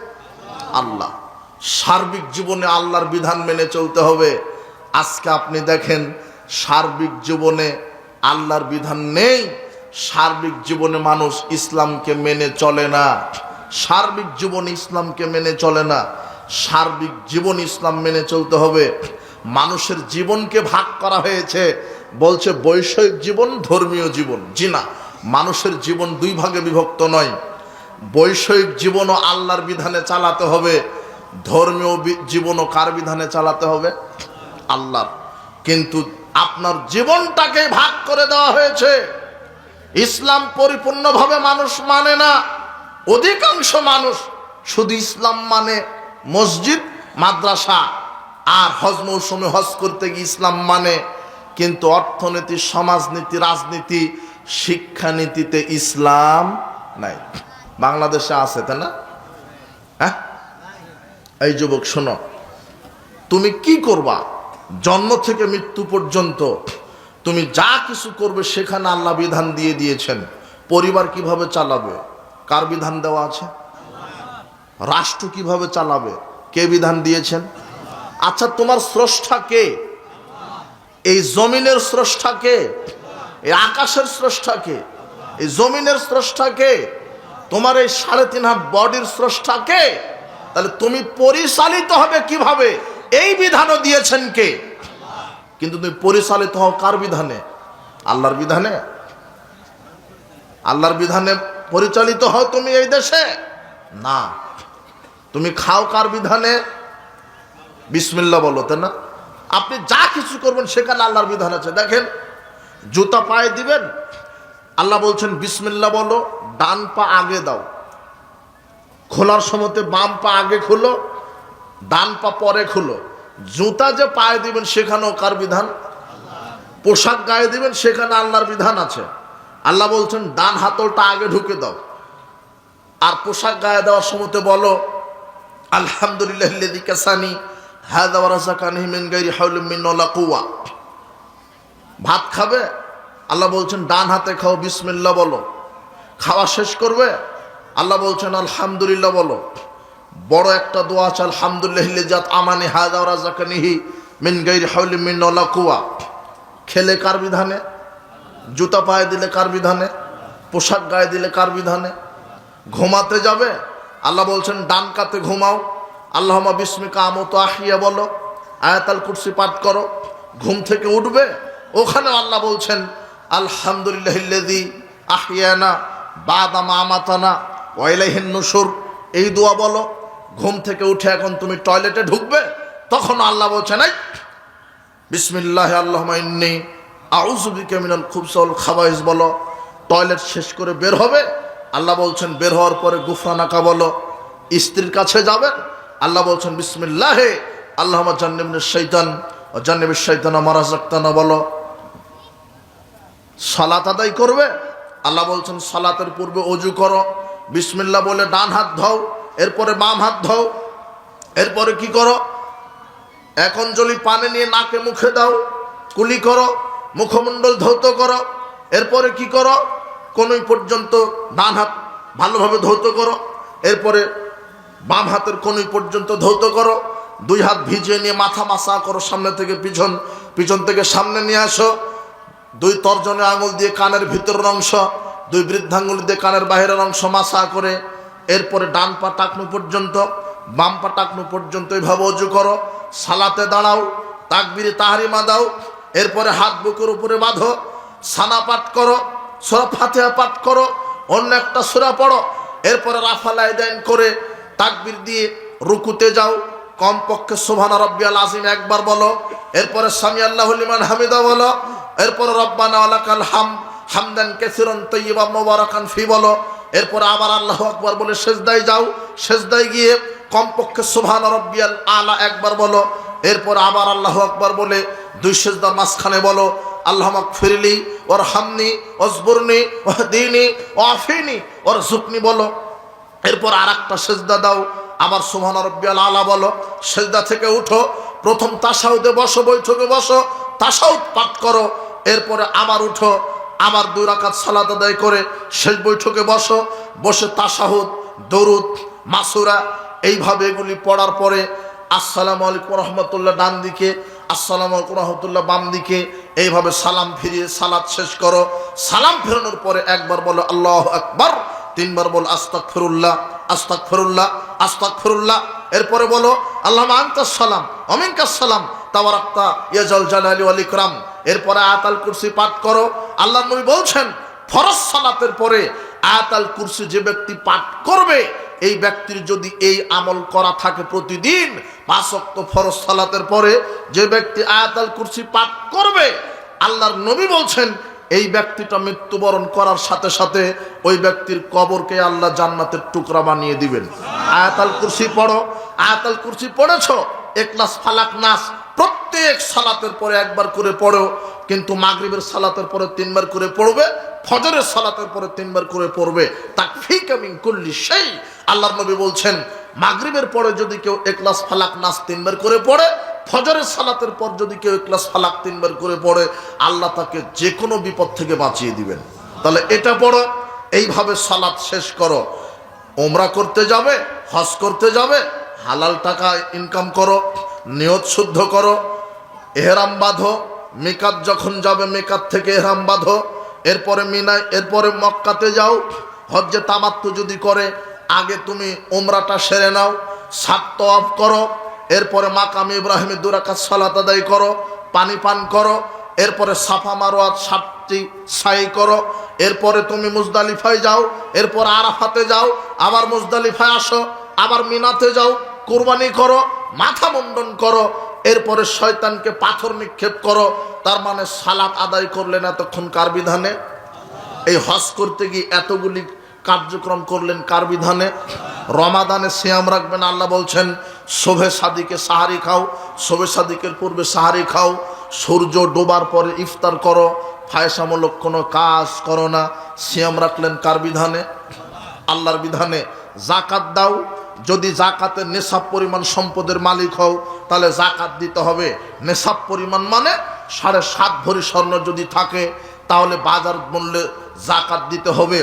Speaker 1: আল্লাহ। সার্বিক জীবনে আল্লাহর বিধান মেনে চলতে হবে। আজকে আপনি দেখেন সার্বিক জীবনে আল্লাহর বিধান নেই, সার্বিক জীবনে মানুষ ইসলামকে মেনে চলে না। সার্বিক জীবনে ইসলামকে মেনে চলে না। সার্বিক জীবন ইসলাম মেনে চলতে হবে। মানুষের জীবনকে ভাগ করা হয়েছে, বলছে বৈষয়িক জীবন, ধর্মীয় জীবন। জি না, মানুষের জীবন দুই ভাগে বিভক্ত নয়। বৈষয়িক জীবনও আল্লাহর বিধানে চালাতে হবে, ধর্মীয় জীবনও কার বিধানে চালাতে হবে? আল্লাহর। কিন্তু আপনার জীবনটাকে ভাগ করে দেওয়া হয়েছে। ইসলাম পরিপূর্ণভাবে মানুষ মানে না। অধিকাংশ মানুষ শুধু ইসলাম মানে মসজিদ মাদ্রাসা আর হজ মৌসুমে হজ করতে গিয়ে ইসলাম মানে, কিন্তু অর্থনীতি, সমাজনীতি, রাজনীতি, শিক্ষানীতিতে ইসলাম নাই। বাংলাদেশে আছে, তাই না? হ্যাঁ, এই যুবক শোনো, তুমি কি করবা জন্ম থেকে মৃত্যু পর্যন্ত, তুমি যা কিছু করবে সেখানে আল্লাহ বিধান দিয়ে দিয়েছেন। পরিবার কিভাবে চালাবে, কার বিধান দেওয়া আছে? রাষ্ট্র কিভাবে চালাবে, কে বিধান দিয়েছেন? আচ্ছা, তোমার স্রষ্টা কে? এই জমিনের স্রষ্টা কে? এই আকাশের স্রষ্টা কে? এই জমিনের স্রষ্টা কে? তোমার এই 3.5 হাত বডির স্রষ্টা কে? তাহলে তুমি পরিচালিত হবে কিভাবে, এই বিধানও দিয়েছেন কে? কিন্তু তুমি পরিচালিত হও কার বিধানে? আল্লাহর বিধানে। আল্লাহর বিধানে পরিচালিত হও তুমি এই দেশে না। তুমি খাও কার বিধানে? বিসমিল্লাহ বলো, তাই না? আপনি যা কিছু করবেন সেখানে আল্লাহর বিধান আছে। দেখেন, জুতা পায়ে দিবেন, আল্লাহ বলছেন বিসমিল্লাহ বলো, ডান পা আগে দাও। খোলার সময়তে বাম পা আগে খুলো, ডান পা পরে খুলো। জুতা যে পায়ে দিবেন সেখানেও কার বিধান? পোশাক গায়ে দিবেন সেখানে আল্লাহর বিধান আছে। আল্লাহ বলছেন ডান হাতলটা আগে ঢুকে দাও। আর পোশাক গায়ে দেওয়ার সময়তে বলো আলহামদুলিল্লাহিল্লাযী কাসানি হাযা ওয়া রাযাকানি মিন গায়রি হাওলিন মিন্নী ওয়ালা কুওয়া। ভাত খাবে, আল্লাহ বলছেন ডান হাতে খাও, বিসমিল্লাহ বলো। খাওয়া শেষ করবে, আল্লাহ বলছেন আলহামদুলিল্লাহ বলো। বড় একটা দোয়া আছে, আলহামদুলিল্লাহিল্লাযী আমানি হাযা ওয়া রাযাকানি মিন গায়রি হাওলিন মিন্নী ওয়ালা কুওয়া। খেলে কার বিধানে? জুতা পায়ে দিলে কার বিধানে? পোশাক গায়ে দিলে কার বিধানে? ঘুমাতে যাবে, আল্লাহ বলছেন ডান কাতে ঘুমাও, আল্লাহুম্মা বিসমিকা আমুতু আহিয়া বলো, আয়াতুল কুরসি পাঠ করো। ঘুম থেকে উঠবে, ওখানে আল্লাহ বলছেন আলহামদুলিল্লাহিল্লাযী আহিয়ানা বাদা মা আমাতানা ওয়া ইলাইহিন নুশুর, এই দোয়া বলো। ঘুম থেকে উঠে এখন তুমি টয়লেটে ঢুকবে, তখন আল্লাহ বলছেন এই বিসমিল্লাহি আল্লাহুম্মা ইন্নী আউযু বিকা মিনাল খুবসি ওয়াল খাবাইস বলো। টয়লেট শেষ করে বের হবে, আল্লাহ বলছেন বের হওয়ার পরে গুফরানাকা বলো। স্ত্রীর কাছে যাবেন, আল্লাহ বলছেন বিসমিল্লাহি আল্লাহুম্মা জান্নিবনিশ শাইতান ওয়া জান্নিবিশ শাইতানা মা রাযাকতানা বলো। সালাত আদায় করবে, আল্লাহ বলছেন সালাতের পূর্বে ওযু করো, বিসমিল্লাহ বলে ডান হাত ধোও, এরপরে বাম হাত ধোও। এরপরে কি করো? এক অঞ্জলি পানি নিয়ে নাকে মুখে দাও, কুলি করো, মুখমণ্ডল ধৌত করো। এরপরে কি করো? কোনই পর্যন্ত ডান হাত ভালোভাবে ধৌত করো, এরপরে বাম হাতের কোনই পর্যন্ত ধৌত করো। 2 হাত ভিজিয়ে নিয়ে মাথা মাসা করো, সামনে থেকে পিছন, পিছন থেকে সামনে নিয়ে আসো। 2 তর্জনী আঙুল দিয়ে কানের ভিতরের অংশ, 2 বৃদ্ধাঙ্গুল দিয়ে কানের বাহিরের অংশ মাসা করে, এরপরে ডান পা টাকনু পর্যন্ত, বাম পা টাকনু পর্যন্ত এইভাবে ওযু করো। সালাতে দাঁড়াও, তাকবীরে তাহরিমা দাও, এরপরে হাত বুকের উপরে বাঁধো, সানা পাঠ করো, সূরা ফাতিহা পাঠ করো, অন্য একটা সূরা পড়ো। এরপরে রাফাল আইদাইন করে তাকবীর দিয়ে রুকুতে যাও, কমপক্ষে সুবহান রাব্বিয়াল আযীম একবার বলো, এরপরে সামি আল্লাহু লিমান হামিদা বলো, এরপরে রব্বানা ওয়ালাকাল হামদ হামদান কাসীরান তাইয়্যিবান মুবারাকান ফি বলো। এরপরে আবার আল্লাহু আকবার বলে সেজদায় যাও, সেজদায় গিয়ে কমপক্ষে সুবহান রাব্বিয়াল আলা একবার বলো। এরপর আবার আল্লাহু আকবার বলে 2 সেজদার মাঝখানে বলো আল্লাহুম্মা গফিরলি ওয়ারহামনি ওয়াজবুরনি ওয়াহদিনি ওয়াফিনি ওয়ারযুকনি বলো। এরপর আরেকটা সেজদা দাও, আবার সুবহান রাব্বিয়াল আলা বলো। সেজদা থেকে উঠো, প্রথম তাশাহুদে বসো, বৈঠকে বসো, তাশাহুদ পাঠ করো। এরপরে আবার উঠো, আবার 2 রাকাত সালাত আদায় করে শেষ বৈঠকে বসো, বসে তাশাহুদ, দরুদ, মাসুরা এইভাবে এগুলি পড়ার পরে আসসালামু আলাইকুম রহমতুল্লাহ ডান দিকে, আসসালামু আলাইকুম রহমতুল্লাহ বাম দিকে, এইভাবে সালাম ফিরিয়ে সালাত শেষ করো। সালাম ফেরানোর পরে একবার বলো আল্লাহু আকবার, 3 বার বলো আস্তাগফিরুল্লাহ আস্তাগফিরুল্লাহ আস্তাগফিরুল্লাহ। এরপরে বলো আল্লাহুম্মা আনতাস সালাম ওয়া মিনকাস সালাম তাবারাকতা ইয়া যাল জালালি ওয়াল ইকরাম। এরপরে আয়াতুল কুরসি পাঠ করো। আল্লাহর নবী বলছেন ফরজ সালাতের পরে আয়াতুল কুরসি যে ব্যক্তি পাঠ করবে, এই ব্যক্তির যদি এই আমল করা থাকে প্রতিদিন 5 ওয়াক্ত ফরজ সালাতের পরে যে ব্যক্তি আয়াতুল কুরসি পাঠ করবে, আল্লাহর নবী বলছেন এই ব্যক্তিটা মৃত্যুবরণ করার সাথে সাথে ওই ব্যক্তির কবরকে আল্লাহ জান্নাতের টুকরা বানিয়ে দিবেন। আয়াতুল কুরসি পড়ো, আয়াতুল কুরসি পড়েছো, ইখলাস ফালাক নাস প্রত্যেক সালাতের পরে একবার করে পড়ো, কিন্তু মাগরিবের সালাতের পরে 3 বার করে পড়বে, ফজরের সালাতের পরে 3 বার করে পড়বে। তাকফিকা মিন কুল্লি শাই। আল্লাহর নবী বলছেন মাগরিবের পরে যদি কেউ ইখলাস ফালাক নাস 3 বার করে পড়ে, ফজরের সালাতের পর যদি কেউ ইখলাস ফালাক 3 বার করে পড়ে, আল্লাহ তাকে যে কোনো বিপদ থেকে বাঁচিয়ে দিবেন। তাহলে এটা পড়ো, এইভাবে সালাত শেষ করো। ওমরা করতে যাবে, হজ করতে যাবে, হালাল টাকা ইনকাম করো, নিয়ত শুদ্ধ করো, এহরাম বাঁধো, মিকাত যখন যাবে মিকাত থেকে এহরাম বাঁধো, এরপরে মিনায়, এরপরে মক্কাতে যাও। হজ্জে তামাত্তু যদি করে আগে তুমি ওমরাটা সেরে নাও, 7 তওয়াফ করো, এরপরে মাকাম ইব্রাহিমে 2 রাকাত সালাত আদায় করো, পানি পান করো, এরপরে সাফা মারওয়াত 7টি সাই করো, এরপরে তুমি মুজদালিফায় যাও, এরপর আরাফাতে যাও, আবার মুজদালিফায় আসো, আবার মিনাতে যাও, কুরবানি করো, মাথা মুন্ডন করো, এরপরে শয়তানকে পাথর নিক্ষেপ করো। তার মানে সালাত আদায় করলেন এতক্ষণ কার বিধানে? এই হজ করতে গিয়ে এতগুলি কার্যক্রম করলেন কার বিধানে? রমাদানে সিয়াম রাখবেন, আল্লাহ বলছেন শোভে সাদিকে সাহারি খাও, শোভে সাদিকের পূর্বে সাহারি খাও, সূর্য ডোবার পরে ইফতার করো, ফায়সামূলক কোনো কাজ করো না। সিয়াম রাখলেন কার বিধানে? আল্লাহর বিধানে। জাকাত দাও, যদি জাকাতের নেশাব পরিমাণ সম্পদের মালিক হও তাহলে জাকাত দিতে হবে। নেশাব পরিমাণ মানে 7.5 ভরি স্বর্ণ যদি থাকে তাহলে বাজার মূল্যে জাকাত দিতে হবে।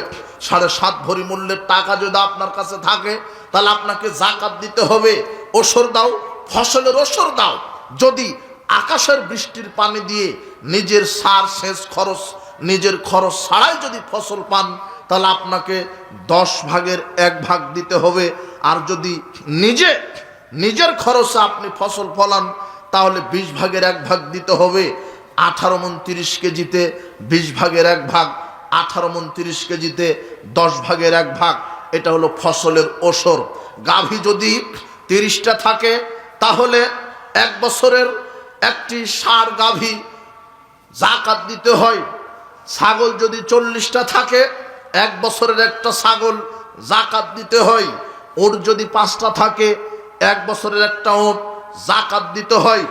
Speaker 1: 7.5 ভরি মূল্যের টাকা যদি আপনার কাছে থাকে তাহলে আপনাকে জাকাত দিতে হবে। ওসর দাও, ফসলের ওসর দাও। যদি আকাশের বৃষ্টির পানি দিয়ে নিজের সার সেচ খরচ, নিজের খরচ ছাড়াই যদি ফসল পান তাহলে আপনাকে 10 ভাগের 1 ভাগ দিতে হবে। আর যদি নিজের খরচে আপনি ফসল ফলান তাহলে 20 ভাগের 1 ভাগ দিতে হবে। 18 মণ 30 কেজিতে 20 ভাগের 1 ভাগ, 18 মণ 30 কেজিতে 10 ভাগের 1 ভাগ, এটা হলো ফসলের ওসর। গাভী যদি 30টা থাকে তাহলে 1 বছরের একটি ষাঁড় গাভী জাকাত দিতে হয়। ছাগল যদি 40টা থাকে 1 বছরের একটা ছাগল জাকাত দিতে হয়। ওট যদি 5টা থাকে 1 বছরের একটা ওট জাকাত দিতে হয়।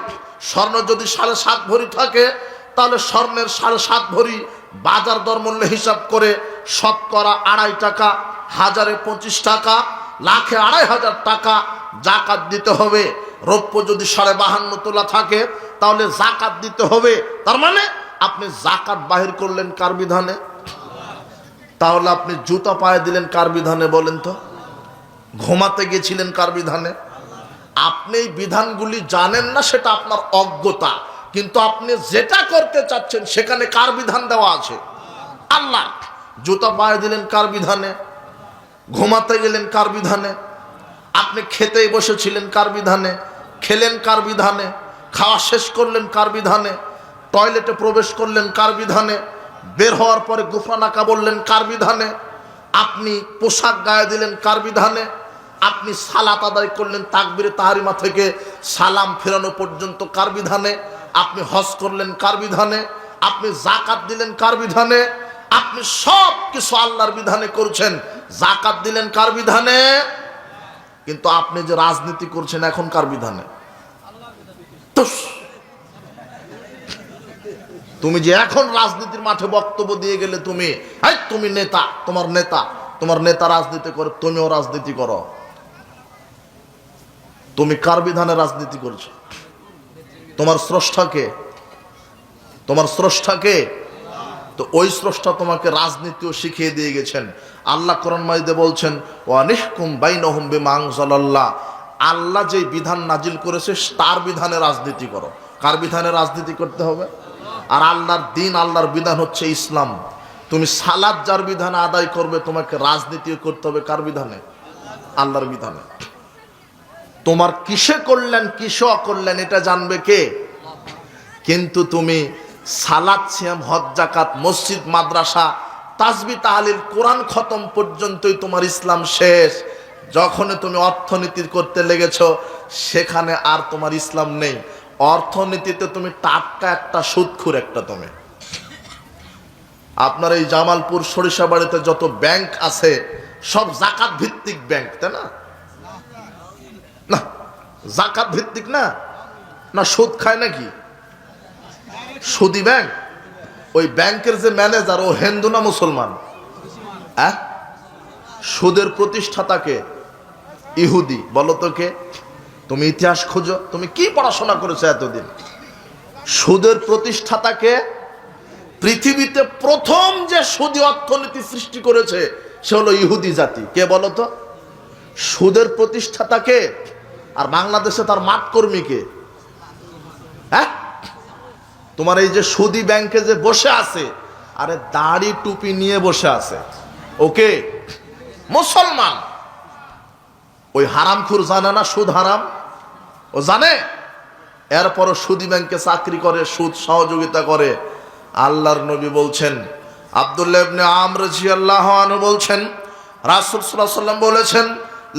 Speaker 1: স্বর্ণ যদি 7.5 ভরি থাকে তাহলে স্বর্ণের 7.5 ভরি বাজার দর মূল্য হিসাব করে শতকরা 2.5 টাকা, হাজারে 25 টাকা, লাখে 2.500 টাকা জাকাত দিতে হবে। রৌপ্য যদি 52.5 তোলা থাকে তাহলে জাকাত দিতে হবে। তার মানে আপনি জাকাত বাহির করলেন কার বিধানে? তাহলে আপনি জুতা পায়ে দিলেন কার বিধানে বলেন তো? ঘুমাতে গেছিলেন কার বিধানে? আপনি এই বিধানগুলি জানেন না, সেটা আপনার অজ্ঞতা, কিন্তু আপনি যেটা করতে চাচ্ছেন সেখানে কার বিধান দেওয়া আছে? আল্লাহ। জুতা পায়ে দিলেন কার বিধানে? ঘুমাতে গেলেন কার বিধানে? আপনি খেতেই বসেছিলেন কার বিধানে? খেলেন কার বিধানে? খাওয়া শেষ করলেন কার বিধানে? টয়লেটে প্রবেশ করলেন কার বিধানে? বের হওয়ার পরে গুফরানাকা বললেন কার বিধানে? আপনি পোশাক গায়ে দিলেন কার বিধানে? আপনি সালাত আদায় করলেন তাকবীরে তাহরিমা থেকে সালাম ফেরানো পর্যন্ত কার বিধানে? আপনি হজ করলেন কার বিধানে? আপনি জাকাত দিলেন কার বিধানে? আপনি সব কিছু আল্লাহর বিধানে করছেন। জাকাত দিলেন কার বিধানে? কিন্তু আপনি যে রাজনীতি করছেন এখন কার বিধানে? তুমি যে এখন রাজনীতির মাঠে বক্তব্য দিয়ে গেলে তুমি নেতা, তোমার নেতা রাজনীতি করে, তুমিও রাজনীতি করো। তুমি কার বিধানে রাজনীতি করছো? তোমার স্রষ্টাকে তো ওই স্রষ্টা তোমাকে রাজনীতিও শিখিয়ে দিয়ে গেছেন। আল্লাহ কোরআন মাজিদে বলছেন ওয়ানিহকুম বাইনহুম বিমা আনজালাল্লাহ, আল্লাহ যে বিধান নাজিল করেছে তার বিধানে রাজনীতি করো। কার বিধানে রাজনীতি করতে হবে? আর আল্লাহর দিন, আল্লাহর বিধান হচ্ছে ইসলাম। তুমি সালাত যার বিধানে আদায় করবে তোমাকে রাজনীতিও করতে হবে কার বিধানে? আল্লাহর বিধানে। তোমার কিসে করলেন কিসে অকরলেন এটা জানবে কে? কিন্তু তুমি সালাত, সিয়াম, হজ, যাকাত, মসজিদ, মাদ্রাসা, তাসবিহ, তাহলিল, কোরআন খতম পর্যন্তই তোমার ইসলাম শেষ। যখন তুমি অর্থনীতি করতে লেগেছ সেখানে আর তোমার ইসলাম নেই। অর্থনীতিতে তুমি টাটকা একটা সুদখোর একটা। তুমি আপনার এই জামালপুর সরিষাবাড়িতে যত ব্যাংক আছে সব জাকাত ভিত্তিক ব্যাংক, তাই না? জাকাত ভিত্তিক না, না সুদ খায় নাকি? সুদি ব্যাংক। ওই ব্যাংকের যে ম্যানেজার ও হিন্দু না মুসলমান? সুদের প্রতিষ্ঠাতাকে ইহুদি। বলো তো কে? তুমি ইতিহাস খোঁজো, তুমি কি পড়াশোনা করেছো এতদিন? সুদের প্রতিষ্ঠাতাকে? পৃথিবীতে প্রথম যে সুদী অর্থনীতি সৃষ্টি করেছে সে হলো ইহুদি জাতি। কে বলো তো? সুদের প্রতিষ্ঠাতাকে। আর বাংলাদেশে তার মাঠকর্মীকে। তোমার এই যে সুদী ব্যাংকে যে বসে আছে, আরে দাড়ি টুপি নিয়ে বসে আছে, ওকে মুসলমান। ওই হারামখোর জানে না সুদ হারাম? ও জানে। এরপরও সুদী ব্যাংকে চাকরি করে, সুদ সহযোগিতা করে। আল্লাহর নবী বলছেন, আব্দুল্লাহ ইবনে আমর রাদিয়াল্লাহু আনহু বলছেন, রাসূল সাল্লাল্লাহু আলাইহি ওয়াসাল্লাম বলেছেন,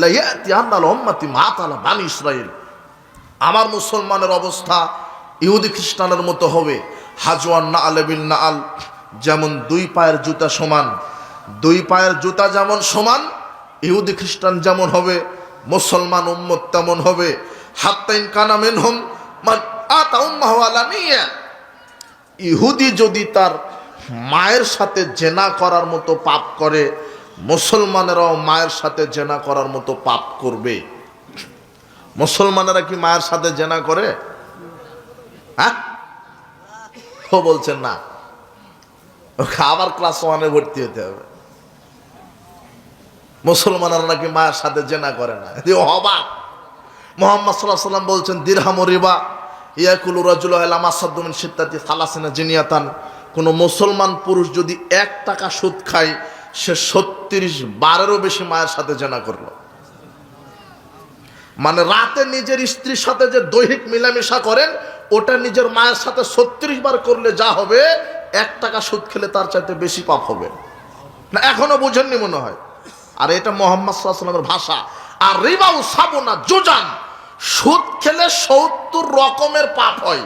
Speaker 1: লা ইয়াতি আন্নাল উম্মতি মা তালা বানি ইসরাইল। আমার মুসলমানের অবস্থা ইহুদি খ্রিস্টানের মতো হবে। হাজওয়ান নাআল বিন নাআল, যেমন দুই পায়ের জুতা সমান, দুই পায়ের জুতা যেমন সমান, ইহুদি খ্রিস্টান যেমন হবে মুসলমান উম্মত তেমন হবে। হাত্তা ইন কানা মিনহুম মান আতা উম্মাহু আলানিয়া। ইহুদি যদি তার মায়ের সাথে জেনা করার মতো পাপ করে, মুসলমানেরাও মায়ের সাথে জেনা করার মতো পাপ করবে। মুসলমানেরা কি মায়ের সাথে জেনা করে? ও বলছেন না, ওকে আবার ক্লাস 1-এ ভর্তি হতে হবে। মুসলমানরা নাকি মায়ের সাথে জেনা করে না। অবাক। মুহাম্মদ সাল্লাল্লাহু আলাইহি ওয়াসাল্লাম বলছেন, দিরহাম রিবা ইয়াকুলু রাজুলু ইলা মাসাদু মিন শিদ্দাতি সালাসিনা জিনিয়াতান। কোন মুসলমান পুরুষ যদি 1 টাকা সুদ খায়, সে 36 বারেরও বেশি মায়ের সাথে জেনা করলো। মানে রাতে নিজের স্ত্রীর সাথে যে দৈহিক মিলামেশা করেন, ওটা নিজের মায়ের সাথে 36 বার করলে যা হবে, 1 টাকা সুদ খেলে তার চাইতে বেশি পাপ হবে না। এখনো বুঝেননি মনে হয়। আর এটা মুহাম্মদ সাল্লাল্লাহু আলাইহি ওয়াসাল্লামের ভাষা। আর রিবাউ সাবুনা জুজান, সুদ খেলে 70 রকমের পাপ হয়।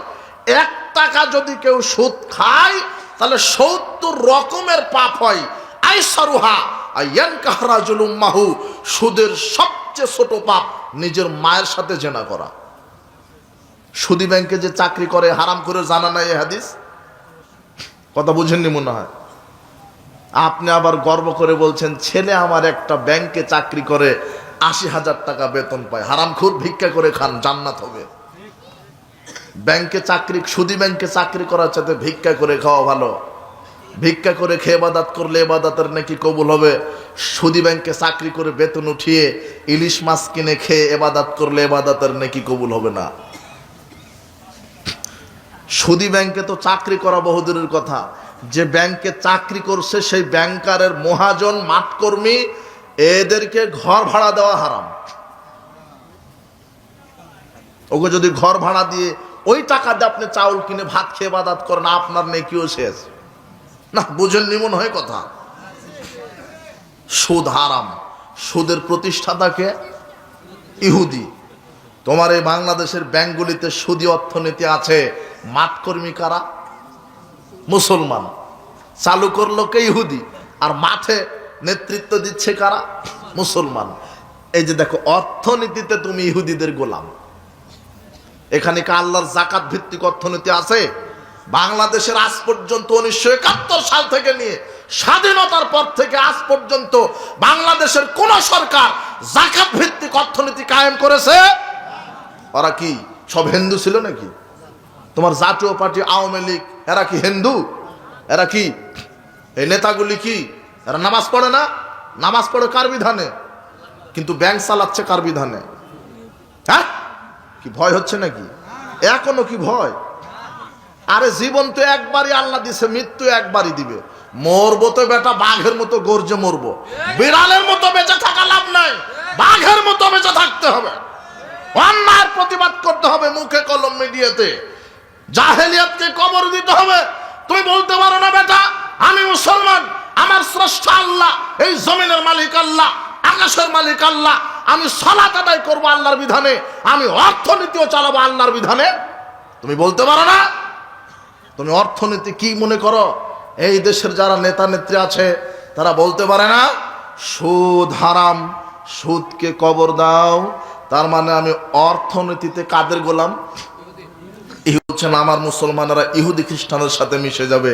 Speaker 1: 1 টাকা যদি কেউ সুদ খায়, তাহলে 70 রকমের পাপ হয়। আইসারুহা আয়ানকাহ রাজুল উম্মাহু, সুদের সবচেয়ে ছোট পাপ নিজের মায়ের সাথে জেনা করা। সুদী ব্যাংকে যে চাকরি করে হারাম করে জানা নাই এই হাদিস? কথা বুঝেননি মনে হয়। আপনি আবার গর্ব করে বলছেন, ছেলে আমার একটা ব্যাংকে চাকরি করে 80,000 টাকা বেতন পায়। হারামখোর, ভিক্ষা করে খান, জান্নাত হবে। ব্যাংকে চাকরি, সুদী ব্যাংকে চাকরি করার চাইতে ভিক্ষা করে খাওয়া ভালো। ভিক্ষা করে খেয়ে ইবাদত করলে ইবাদতের নাকি কবুল হবে। সুদী ব্যাংকে চাকরি করে বেতন উঠিয়ে ইলিশ মাছ কিনে খেয়ে ইবাদত করলে ইবাদতের নাকি কবুল হবে না। সুদী ব্যাংকে তো চাকরি করা বহুদূরের কথা, যে ব্যাংকে চাকরি করছে সেই ব্যাংকারের মহাজন, মাঠকর্মী, এদেরকে ঘর ভাড়া দেওয়া হারাম। ওকে যদি ঘর ভাড়া দিয়ে ওই টাকা দিয়ে আপনি চাউল কিনে ভাত খেয়ে ইবাদত করেন, আপনার নেকিও শেষ। না, বুঝেননি মনে হয় কথা। সুদ হারাম। সুদের প্রতিষ্ঠাতাকে ইহুদি। তোমার এই বাংলাদেশের ব্যাংকগুলিতে সুদী অর্থনীতি আছে। মাঠকর্মী কারা? মুসলমান। চালু করলো কে? ইহুদি। আর মাঠে নেতৃত্ব দিচ্ছে কারা? মুসলমান। এই যে দেখো, অর্থনীতিতে তুমি ইহুদিদের গোলাম। এখানে কি আল্লাহর জাকাত ভিত্তিক অর্থনীতি আছে? বাংলাদেশের আজ পর্যন্ত 1971 সাল থেকে নিয়ে স্বাধীনতার পর থেকে আজ পর্যন্ত বাংলাদেশের কোন সরকার জাকাত ভিত্তিক অর্থনীতি কায়েম করেছে? ওরা কি সব হিন্দু ছিল নাকি? তোমার জাতীয় পার্টি আওয়ামী লীগ, এরা কি হিন্দু? এরা কি, এই নেতাগুলি কি এরা নামাজ পড়ে না? নামাজ পড়ে কার বিধানে? কিন্তু ব্যাংক চালাচ্ছে কার বিধানে? হ্যাঁ, কি ভয় হচ্ছে নাকি? এখনো কি ভয়? আরে জীবন তো একবারই আল্লাহ দিছে, মৃত্যু একবারই দিবে। মরবো তো বেটা বাঘের মতো গর্জে মরবো। বিড়ালের মতো বেঁচে থাকা লাভ নাই, বাঘের মতো বেঁচে থাকতে হবে। অন্যায়ের প্রতিবাদ করতে হবে, মুখে কলম মিডিয়াতে। জাহেলিয়াতকে কবর দিতে হবে। তুমি বলতে পারো না বেটা আমি মুসলমান, আমার স্রষ্টা আল্লাহ, এই জমিনের মালিক আল্লাহ, আকাশের মালিক আল্লাহ, আমি সালাত আদায় করবো আল্লাহর বিধানে, আমি অর্থনীতিও চালাবো আল্লাহর বিধানে। তুমি বলতে পারো না? তুমি অর্থনীতি কি মনে করো? এই দেশের যারা নেতা নেত্রী আছে তারা বলতে পারে না সুদ হারাম, সুদকে কবর দাও, তার মানে আমি অর্থনীতিতে কাদের গোলাম? হচ্ছেন আমার মুসলমানেরা ইহুদি খ্রিস্টানের সাথে মিশে যাবে।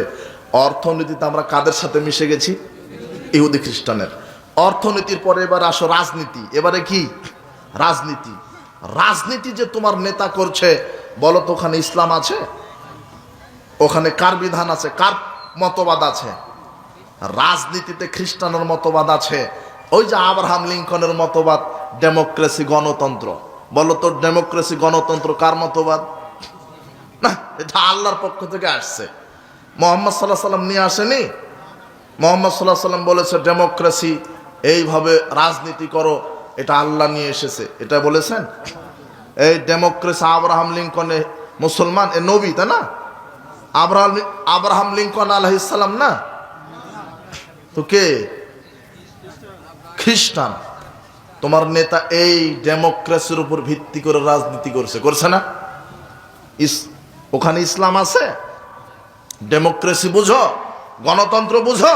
Speaker 1: অর্থনীতিতে আমরা কাদের সাথে মিশে গেছি? ইহুদি খ্রিস্টানের। অর্থনীতির পরে এবার আসো রাজনীতি। এবারে কি রাজনীতি? রাজনীতি যে তোমার নেতা করছে, বলো তো ওখানে ইসলাম আছে? ওখানে কার বিধান আছে? কার মতবাদ আছে? রাজনীতিতে খ্রিস্টানের মতবাদ আছে। ওই যে আব্রাহাম লিঙ্কনের মতবাদ, ডেমোক্রেসি গণতন্ত্র। বলো তো ডেমোক্রেসি গণতন্ত্র কার মতবাদ? না, এটা আল্লাহর পক্ষ থেকে আসছে। মুহাম্মদ সাল্লাল্লাহু আলাইহি সাল্লাম নিয়ে আসেনি। মুহাম্মদ সাল্লাল্লাহু আলাইহি সাল্লাম বলেছে ডেমোক্রেসি, এইভাবে রাজনীতি করো, এটা আল্লাহ নিয়ে এসেছে। এটা বলেছেন? এই ডেমোক্রেসি আব্রাহাম লিঙ্কনে মুসলমান, এ নবী, তাই না? আব্রাহাম লিঙ্কন আলাইহিস সালাম না তো কে? খ্রিস্টান। তোমার নেতা এই ডেমোক্রেসির উপর ভিত্তি করে রাজনীতি করছে না? ওখানে ইসলাম আছে? ডেমোক্রেসি বুঝো, গণতন্ত্র বুঝো।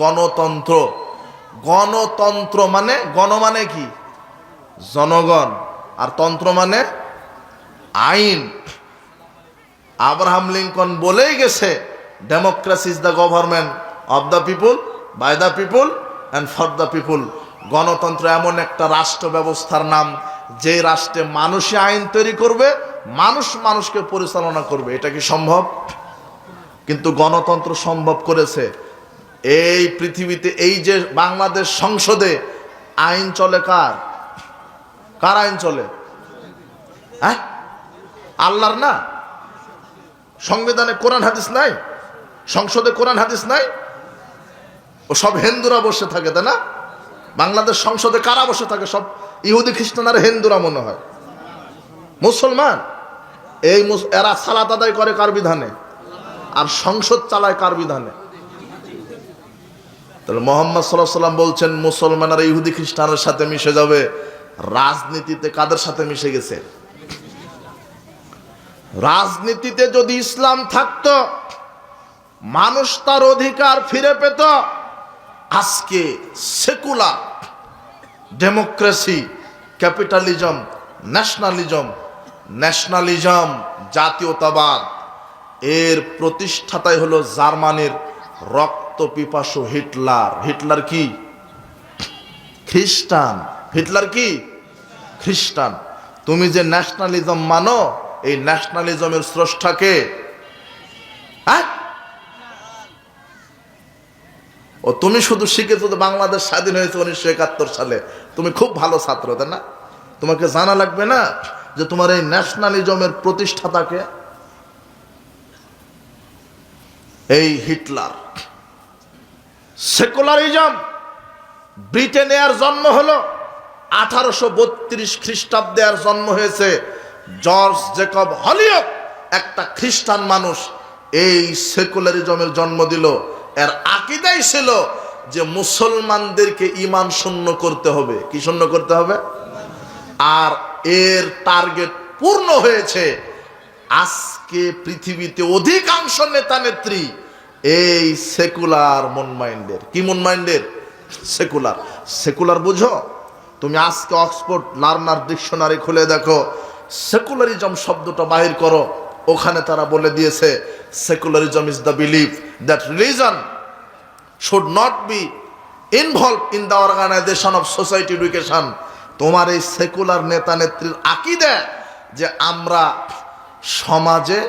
Speaker 1: গণতন্ত্র, গণতন্ত্র মানে গণ মানে কি? জনগণ, আর তন্ত্র মানে আইন। আব্রাহাম লিঙ্কন বলেই গেছে democracy is the government of the people, by the people and for the people. গণতন্ত্র এমন একটা রাষ্ট্র ব্যবস্থার নাম যে রাষ্ট্রে মানুষই আইন তৈরি করবে, মানুষ মানুষকে পরিচালনা করবে। এটা কি সম্ভব? কিন্তু গণতন্ত্র সম্ভব করেছে এই পৃথিবীতে। এই যে বাংলাদেশ সংসদে আইন চলে কার? কার আইন চলে? হ্যাঁ, আল্লাহর না? সংবিধানে কোরআন হাদিস নাই? সংসদে কোরআন হাদিস নাই? ও সব হিন্দুরা বসে থাকে, তাই না? বাংলাদেশ সংসদে কারা বসে থাকে? সব ইহুদি খ্রিস্টান আর হিন্দুরা মনে হয়। মুসলমান এই এরা সালাত আদায় করে কার বিধানে? আর সংসদ চালায় কার বিধানে? তাহলে মুহাম্মদ সাল্লাল্লাহু আলাইহি সাল্লাম বলছেন মুসলমানরা ইহুদি খ্রিস্টানের সাথে মিশে যাবে। রাজনীতিতে কাদের সাথে মিশে গেছে? রাজনীতিতে যদি ইসলাম থাকতো, মানুষ তার অধিকার ফিরে পেত। আজকে সেকুলার, ডেমোক্রেসি, ক্যাপিটালিজম, ন্যাশনালিজম, জাতীয়তাবাদ, এর প্রতিষ্ঠাতাই হলো জার্মানির রক্ত পিপাসু হিটলার। হিটলার কি? খ্রিস্টান। হিটলার কি? খ্রিস্টান। তুমি যে ন্যাশনালিজম মানো, এই ন্যাশনালিজমের স্রষ্টাকে? হ্যাঁ, ও তুমি শুধু শিখেছো তো বাংলাদেশ স্বাধীন হয়েছে 1971 সালে। তুমি খুব ভালো ছাত্র, তাই না? তোমাকে জানা লাগবে না যে তোমার এই ন্যাশনালিজমের প্রতিষ্ঠাতাকে? এই হিটলার। সেকুলারিজম ব্রিটেনে আর জন্ম হলো 1832 খ্রিস্টাব্দে আর জন্ম হয়েছে। জর্জ জেকব হলিওক একটা খ্রিস্টান মানুষ এই সেকুলারিজমের জন্ম দিল। এর আকীদাই ছিল যে মুসলমানদেরকে ঈমান শূন্য করতে হবে। কি শূন্য করতে হবে? আর এর টার্গেট পূর্ণ হয়েছে। আজকে পৃথিবীতে অধিকাংশ নেতা নেত্রী এই সেকুলার মন মাইন্ডের। কি মন মাইন্ডের? সেকুলার। সেকুলার বুঝো? তুমি আজকে অক্সফোর্ড লার্নার ডিকশনারি খুলে দেখো, সেকুলারিজম শব্দটা বাহির করো, ওখানে তারা বলে দিয়েছে secularism is the belief that religion should not be involve in the organisation of society education. তোমার এই সেকুলার নেতা নেত্রীর আকীদা যে আমরা সমাজে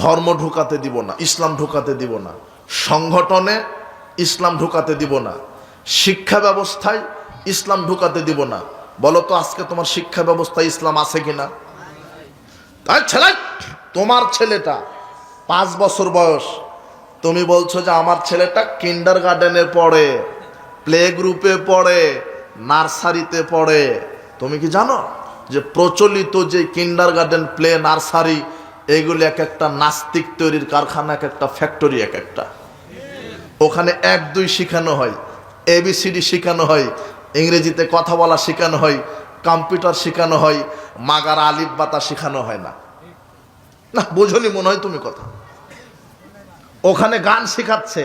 Speaker 1: ধর্ম ঢুকাতে দিব না, ইসলাম ঢুকাতে দিব না, সংগঠনে ইসলাম ঢুকাতে দিব না, শিক্ষা ব্যবস্থায় ইসলাম ঢুকাতে দিব না। বলো তো আজকে তোমার শিক্ষা ব্যবস্থায় ইসলাম আছে কিনা? তাই ছেলে, তোমার ছেলেটা 5 বছর বয়স, তুমি বলছো যে আমার ছেলেটা কিন্ডার গার্ডেনে পড়ে, প্লে গ্রুপে পড়ে, নার্সারিতে পড়ে। তুমি কি জানো যে প্রচলিত যে কিন্ডার গার্ডেন, প্লে, নার্সারি, এগুলি এক একটা নাস্তিক তৈরির কারখানা, এক একটা ফ্যাক্টরি, এক একটা। ওখানে 1-2 শেখানো হয়, ABCD শেখানো হয়, ইংরেজিতে কথা বলা শেখানো হয়, কম্পিউটার শেখানো হয়, মাগার আলিফ বাতা শেখানো হয় না। না বোঝনি মনে হয় তুমি কথা। ওখানে গান শেখাচ্ছে।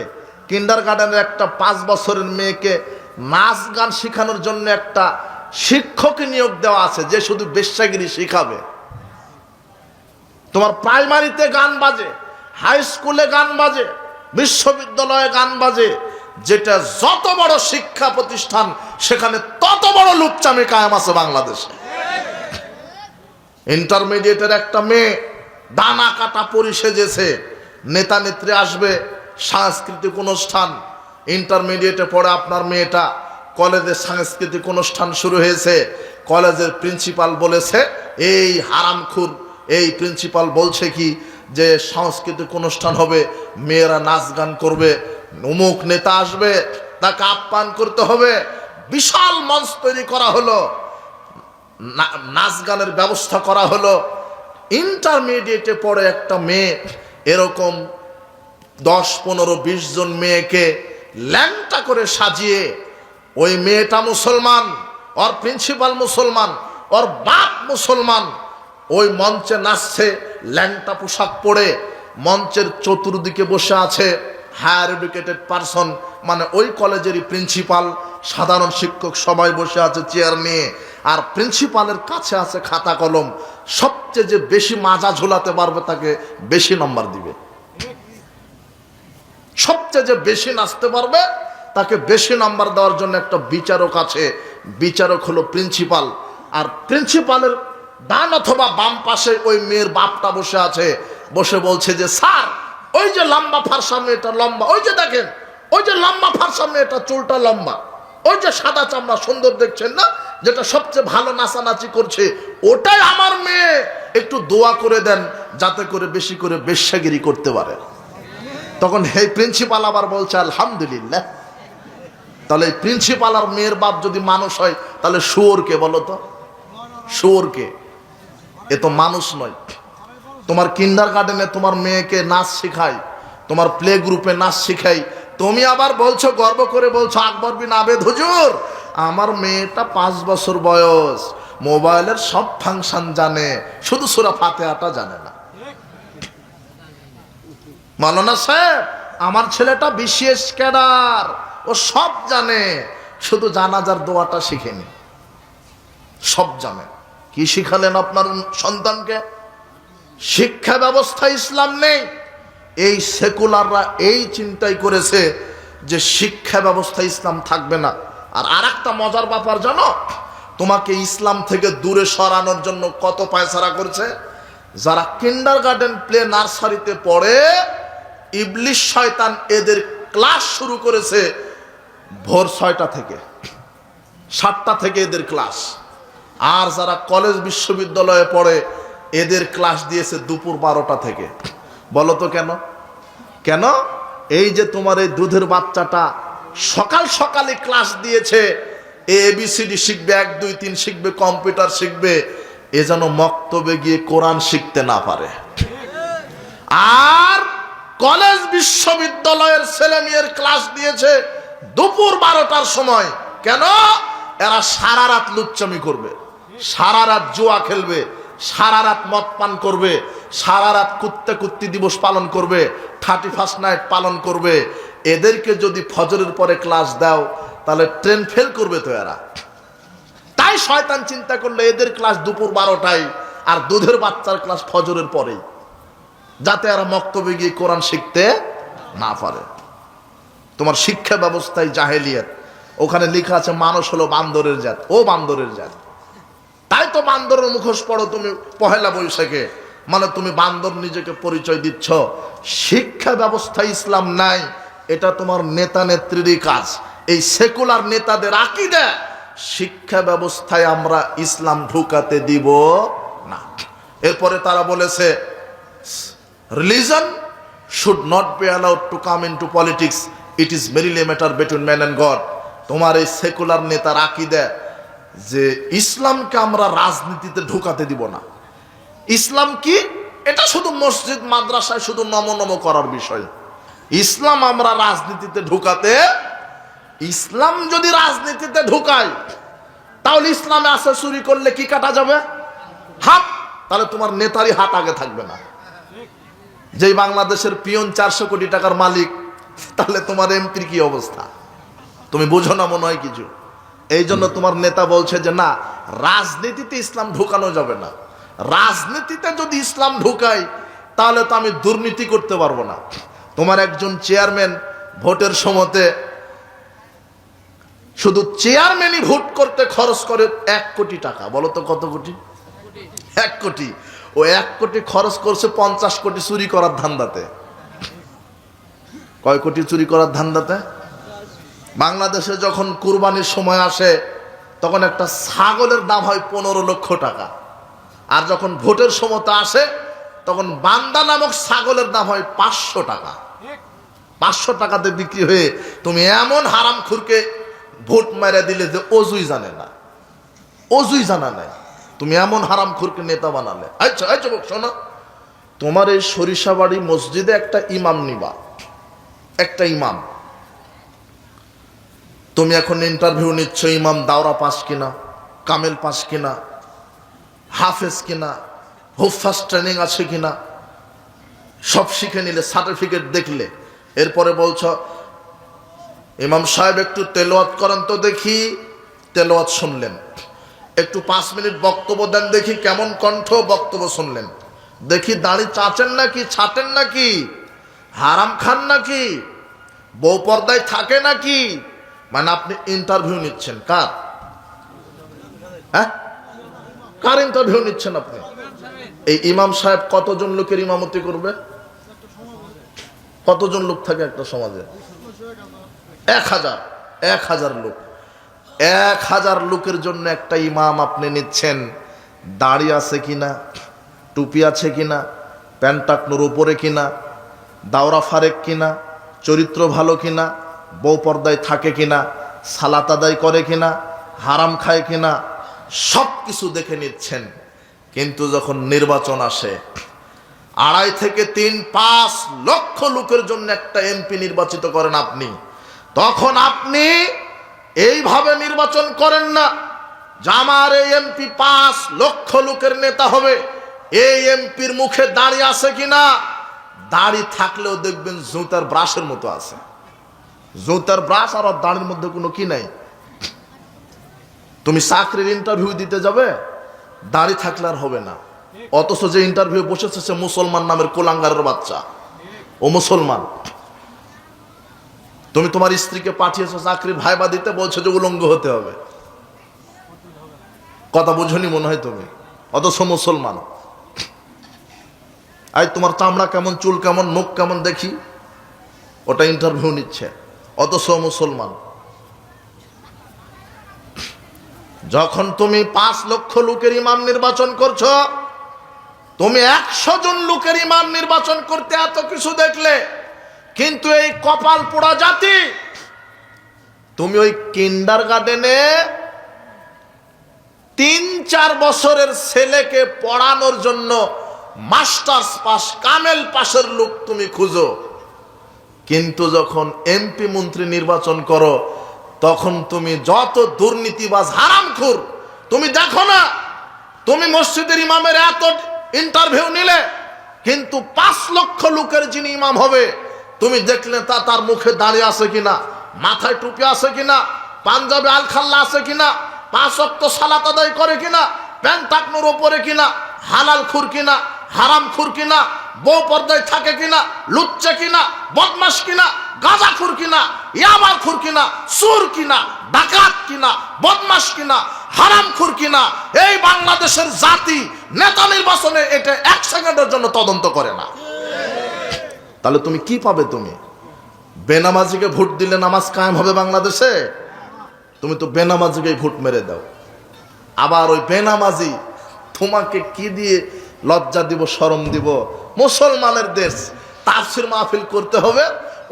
Speaker 1: কিন্ডার গার্ডেনের একটা 5 বছরের মেয়েকে নাচ গান শেখানোর জন্য একটা শিক্ষক নিয়োগ দেওয়া আছে যে শুধু বেশ্যাগিরি শিখাবে। তোমার প্রাইমারিতে গান বাজে, হাই স্কুলে গান বাজে, বিশ্ববিদ্যালয়ে গান বাজে, যেটা যত বড় শিক্ষা প্রতিষ্ঠান সেখানে তত বড় লুচ্চামি কায়েম আছে বাংলাদেশে। ইন্টারমিডিয়েটের একটা মেয়ে দানা কাটা পরি সেজেছে, নেতা নেত্রী আসবে, সাংস্কৃতিক অনুষ্ঠান। ইন্টারমিডিয়েটে পড়ে আপনার মেয়েটা, কলেজের সাংস্কৃতিক অনুষ্ঠান শুরু হয়েছে, কলেজের প্রিন্সিপাল বলেছে, এই হারামখোর এই প্রিন্সিপাল বলছে কি যে সাংস্কৃতিক অনুষ্ঠান হবে, মেয়েরা নাচ গান করবে, অমুক নেতা আসবে, তাকে আপ্যায়ন করতে হবে। বিশাল মঞ্চ তৈরি করা হলো, নাচ গানের ব্যবস্থা করা হলো। ইন্টারমিডিয়েটে পড়ে একটা মেয়ে এরকম 10, 15, 20 জন মেয়েকে ল্যাংটা করে সাজিয়ে, ওই মেয়েটা মুসলমান, ওর প্রিন্সিপাল মুসলমান, ওর বাপ মুসলমান, ওই মঞ্চে নাচছে ল্যাংটা পোশাক পরে। মঞ্চের চতুর্দিকে বসে আছে হায়ার এডুকেটেড পারসন, মানে ওই কলেজেরই প্রিন্সিপাল, সাধারণ শিক্ষক সবাই বসে আছে চেয়ার নিয়ে, আর প্রিন্সিপালের কাছে আছে খাতা কলম। সবচেয়ে যে বেশি মাজা ঝোলাতে পারবে তাকে বেশি নম্বর দিবে, সবচেয়ে যে বেশি নাচতে পারবে তাকে বেশি নাম্বার দেওয়ার জন্য একটা বিচারক আছে। বিচারক হলো প্রিন্সিপাল, আর প্রিন্সিপালের ডান অথবা বাম পাশে ওই মেয়ের বাপটা বসে আছে, বসে বলছে যে স্যার, ওই যে লম্বা ফারসা মেয়েটা লম্বা, ওই যে দেখেন ওই যে লম্বা ফারসা মেয়েটা চুলটা লম্বা, ওই যে সাদা চামড়া সুন্দর দেখছেন না, যেটা সবচেয়ে ভালো নাচানাচি করছে, ওটাই আমার মেয়ে, একটু দোয়া করে দেন যাতে করে বেশি করে বেশ্যাগিরি করতে পারে। তখন এই প্রিন্সিপাল আবার বলছে আলহামদুলিল্লাহ। তাহলে এই প্রিন্সিপাল আর মেয়ের বাপ যদি মানুষ হয় তাহলে শুয়োরকে বলো তো, শুয়োরকে? এ তো মানুষ নয়। তোমার কিন্ডার গার্ডেনে তোমার মেয়েকে নাচ শেখায়, তোমার প্লে গ্রুপে নাচ শেখাই, তুমি আবার বলছো, গর্ব করে বলছো, আকবর বিন আবেদ হুজুর আমার মেয়েটা 5 বছর বয়স, মোবাইলের সব ফাংশন জানে, শুধু সূরা ফাতিহাটা জানে না। মাওলানা সাহেব আমার ছেলেটা বিশেষ ক্যাডার, ও সব জানে, শুধু জানাজার দোয়াটা শিখেনি। সব জানে। কি শিখালেন আপনার সন্তানকে? শিক্ষা ব্যবস্থা ইসলাম নেই। এই সেকুলাররা এই চিন্তাই করেছে যে শিক্ষা ব্যবস্থা ইসলাম থাকবে না। আর আরেকটা মজার ব্যাপার জানো, তোমাকে ইসলাম থেকে দূরে সরানোর জন্য কত পায়সারা করছে। যারা কিন্ডারগার্টেন প্লে নার্সারিতে পড়ে, ইবলিশ শয়তান এদের ক্লাস শুরু করেছে ভোর 6টা থেকে, 7টা থেকে এদের ক্লাস। আর যারা কলেজ বিশ্ববিদ্যালয়ে পড়ে এদের ক্লাস দিয়েছে দুপুর 12টা থেকে। বলো তো কেন? কেন? এই যে তোমার এই দুধের বাচ্চাটা সকাল সকালে ক্লাস দিয়েছে, ABCD শিখবে, 1 2 3 শিখবে, কম্পিউটার শিখবে, এ যেন মক্তবে গিয়ে কোরআন শিখতে না পারে। আর কলেজ বিশ্ববিদ্যালয়ের ছেলে মেয়ের ক্লাস দিয়েছে দুপুর 12টার সময়। কেন? এরা সারা রাত লুচ্চামি করবে, সারা রাত জুয়া খেলবে, সারা রাত মদ পান করবে, সারা রাত কুত্তি দিবস পালন করবে, 31st নাইট পালন করবে। এদেরকে যদি ফজরের পরে ক্লাস দাও তাহলে ট্রেন ফেল করবে তো এরা। তাই শয়তান চিন্তা করলে এদের ক্লাস দুপুর 12টায় আর দুধের বাচ্চার ক্লাস ফজরের পরেই, যাতে এরা মক্তবে গিয়ে কোরআন শিখতে না পারে। তোমার শিক্ষা ব্যবস্থায় জাহেলিয়াত। ওখানে লেখা আছে মানুষ হলো বান্দরের জাত, ও বান্দরের জাত। তাই তো বান্দরের মুখোশ পড়ো তুমি পহেলা বৈশাখে, মানে তুমি বান্দর নিজেকে পরিচয় দিচ্ছ। শিক্ষা ব্যবস্থা ইসলাম নাই, এটা তোমার নেতা নেত্রীরই কাজ। এই সেকুলার নেতাদের আকীদা, শিক্ষা ব্যবস্থায় আমরা ইসলাম ঢুকাতে দিব না। এরপরে তারা বলেছে religion should not be allowed to come into politics, it is merely matter between man and God. তোমার এই সেকুলার নেতার আকীদা যে ইসলামকে আমরা রাজনীতিতে ঢুকাতে দিব না। ইসলাম কি? এটা শুধু মসজিদ মাদ্রাসায় শুধু নম করার বিষয়। ইসলাম আমরা রাজনীতিতে ঢুকাতে, ইসলাম যদি রাজনীতিতে ঢুকায় তাহলে ইসলামে আছে চুরি করলে কি কাটা যাবে? হাত। তাহলে তোমার নেতারই হাত আগে থাকবে না। যেই বাংলাদেশের পিয়ন 400 কোটি টাকার মালিক, তাহলে তোমার এমপির কি অবস্থা? তুমি বুঝো না মনে হয় কিছু। এই জন্য তোমার নেতা বলছে যে না, রাজনীতিতে ইসলাম ঢুকানো যাবে না। রাজনীতিতে যদি ইসলাম ঢুকাই তাহলে তো আমি দুর্নীতি করতে পারবো না। তোমার একজন চেয়ারম্যান ভোটের সময়তে শুধু চেয়ারম্যানই ভোট করতে খরচ করে 1 কোটি টাকা। বলো তো কত কোটি? 1 কোটি। ও 1 কোটি খরচ করছে 50 কোটি চুরি করার ধান্দাতে। কয় কোটি চুরি করার ধান্দাতে? বাংলাদেশে যখন কুরবানির সময় আসে তখন একটা ছাগলের দাম হয় 15 লক্ষ টাকা, আর যখন ভোটের সময়তে আসে তখন বান্দা নামক ছাগলের দাম হয় 500 টাকা। 500 টাকাতে বিক্রি হয়ে তুমি এমন হারামখোরকে ভোট মারা দিলে যে অজুই জানে না, অজুই জানা নাই, তুমি এমন হারামখোরকে নেতা বানালে। আচ্ছা আচ্ছা শোনো, তোমার এই সরিষাবাড়ি মসজিদে একটা ইমাম নিবা, একটা ইমাম। তুমি এখন ইন্টারভিউ নিচ্ছ, ইমাম দাওরা পাস কিনা, কামেল পাস কিনা, হাফেজ কিনা, হুফাজ ট্রেনিং আছে কিনা, সব শিখে নিলে, সার্টিফিকেট দেখলে, এরপরে বলছো ইমাম সাহেব একটু তেলাওয়াত করেন তো দেখি। তেলাওয়াত শুনলেন। একটু 5 মিনিট বক্তব্য দেন দেখি, কেমন কণ্ঠ, বক্তব্য শুনলেন। দেখি দাড়ি চাচেন নাকি, ছাটেন নাকি, হারাম খান নাকি, বউ পর্দায় থাকে নাকি। মানে আপনি ইন্টারভিউ নিচ্ছেন কার? হ্যাঁ, কার ইন্টারভিউ নিচ্ছেন আপনি? এই ইমাম সাহেব কতজন লোকের ইমামতি করবে? কতজন লোক থাকে একটা সমাজে? 1000 লোক। 1000 লোকের জন্য একটা ইমাম আপনি নিচ্ছেন। দাড়ি আছে কিনা, টুপি আছে কিনা, প্যান্ট টাকনোর উপরে কিনা, দাওরা ফারেক কিনা, চরিত্র ভালো কিনা, বউ পর্দায় থাকে কিনা, সালাত আদায় করে কিনা, হারাম খায় কিনা, সব কিছু দেখে নিচ্ছেন। কিন্তু যখন নির্বাচন আসে, 2.5 থেকে 3-5 লক্ষ লোকের জন্য একটা এমপি নির্বাচিত করেন আপনি, তখন আপনি এইভাবে নির্বাচন করেন না যে আমার এই এমপি 5 লক্ষ লোকের নেতা হবে, এই এমপির মুখে দাড়ি আছে কিনা। দাড়ি থাকলেও দেখবেন জুতার ব্রাশের মতো আছে। জুতার ব্রাশ আর দাড়ির মধ্যে কোনো কি নাই। তুমি চাকরির ইন্টারভিউ দিতে যাবে, দাড়ি থাকলে আর হবে না। অথচ যে ইন্টারভিউ বসেছে সে মুসলমান নামের কোলাঙ্গারের বাচ্চা, ও মুসলমান। তুমি তোমার স্ত্রীকে পাঠিয়েছো চাকরির ভাইবা দিতে, বলছো যে উলঙ্গ হতে হবে। কথা বুঝনি মনে হয় তুমি, অথচ মুসলমান। আই তোমার চামড়া কেমন, চুল কেমন, মুখ কেমন দেখি, ওটা ইন্টারভিউ নিচ্ছে, অথচ মুসলমান। যখন তুমি 5 লক্ষ লোকের ইমাম নির্বাচন করছো, তুমি 100 জন লোকের ইমাম নির্বাচন করতে এত কিছু দেখলে, কিন্তু এই কপাল পোড়া জাতি, তুমি ওই কিন্ডারগার্ডেনে 3-4 বছরের ছেলেকে পড়ানোর জন্য মাস্টার্স পাস, কামেল পাশের লোক তুমি খুঁজো। কিন্তু যখন এমপি মন্ত্রী নির্বাচন করো, তখন তুমি যত দুর্নীতিবাজ হারামখোর, তুমি দেখো না। তুমি মসজিদের ইমামের এত ইন্টারভিউ নিলে, কিন্তু 5 লক্ষ লোকের যিনি ইমাম হবে, তুমি দেখলে তার মুখে দাঁড়িয়ে আছে কিনা, মাথায় টুপি আছে কিনা, পাঞ্জাবে আলখাল্লা আছে কিনা, 5 ওয়াক্ত সালাত আদায় করে কিনা, প্যান্ট টাকনোর ওপরে কিনা, হালাল খুর কিনা, হারাম খুর কিনা, বউ পর্দায় থাকে কিনা, লুচ্চে কিনা, বদমাশ কিনা, গাঁজা খুর কিনা, ইয়াবার খুর কিনা, সুর কিনা, ডাকাত কিনা, বদমাশ কিনা, হারাম খুর কিনা। এই বাংলাদেশের জাতি নেতা নির্বাচনে এটা 1 সেকেন্ডের জন্য তদন্ত করে না। তাহলে তুমি কি পাবে? তুমি বেনামাজিকে ভোট দিলে নামাজ কায়েম হবে বাংলাদেশে? তুমি তো বেনামাজিকে ভোট মেরে দাও। আবার ওই বেনামাজি তোমাকে কি দিয়ে লজ্জা দিব, শরম দিব? মুসলমানের দেশ, তাফসীর মাহফিল করতে হবে,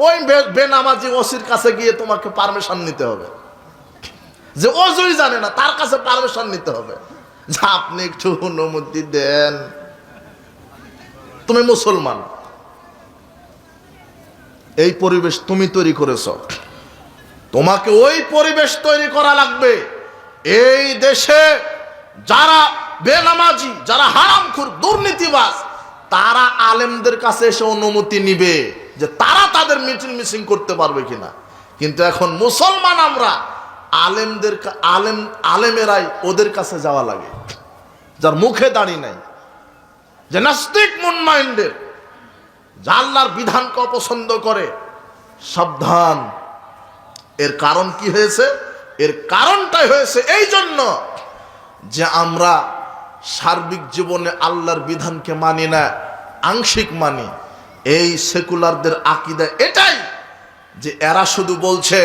Speaker 1: ওই বেনামাজি ওসির কাছে গিয়ে তোমাকে পারমিশন নিতে হবে। যে ওজুই জানে না তার কাছে পারমিশন নিতে হবে যে আপনি একটু অনুমতি দেন। তুমি মুসলমান, এই পরিবেশ তুমি তৈরি করেছ, তোমাকে ওই পরিবেশ তৈরি করা লাগবে। এই দেশে যারা বেনামাজি, যারা হারামখোর, দুর্নীতিবাজ, তারা আলেমদের কাছে এসে অনুমতি নিবে যে তারা তাদের মিছিল মিছিল করতে পারবে কিনা। কিন্তু এখন মুসলমান আমরা আলেমেরাই ওদের কাছে যাওয়া লাগে, যার মুখে দাড়ি নাই, যে নাস্তিক মন মাইন্ডের, যা আল্লাহর বিধানকে অপছন্দ করে। সাবধান। এর কারণ কি হয়েছে? এর কারণটাই হয়েছে এই জন্য যে আমরা সার্বিক জীবনে আল্লাহর বিধানকে মানি না, আংশিক মানি। এই সেকুলারদের আকীদা এটাই যে এরা শুধু বলছে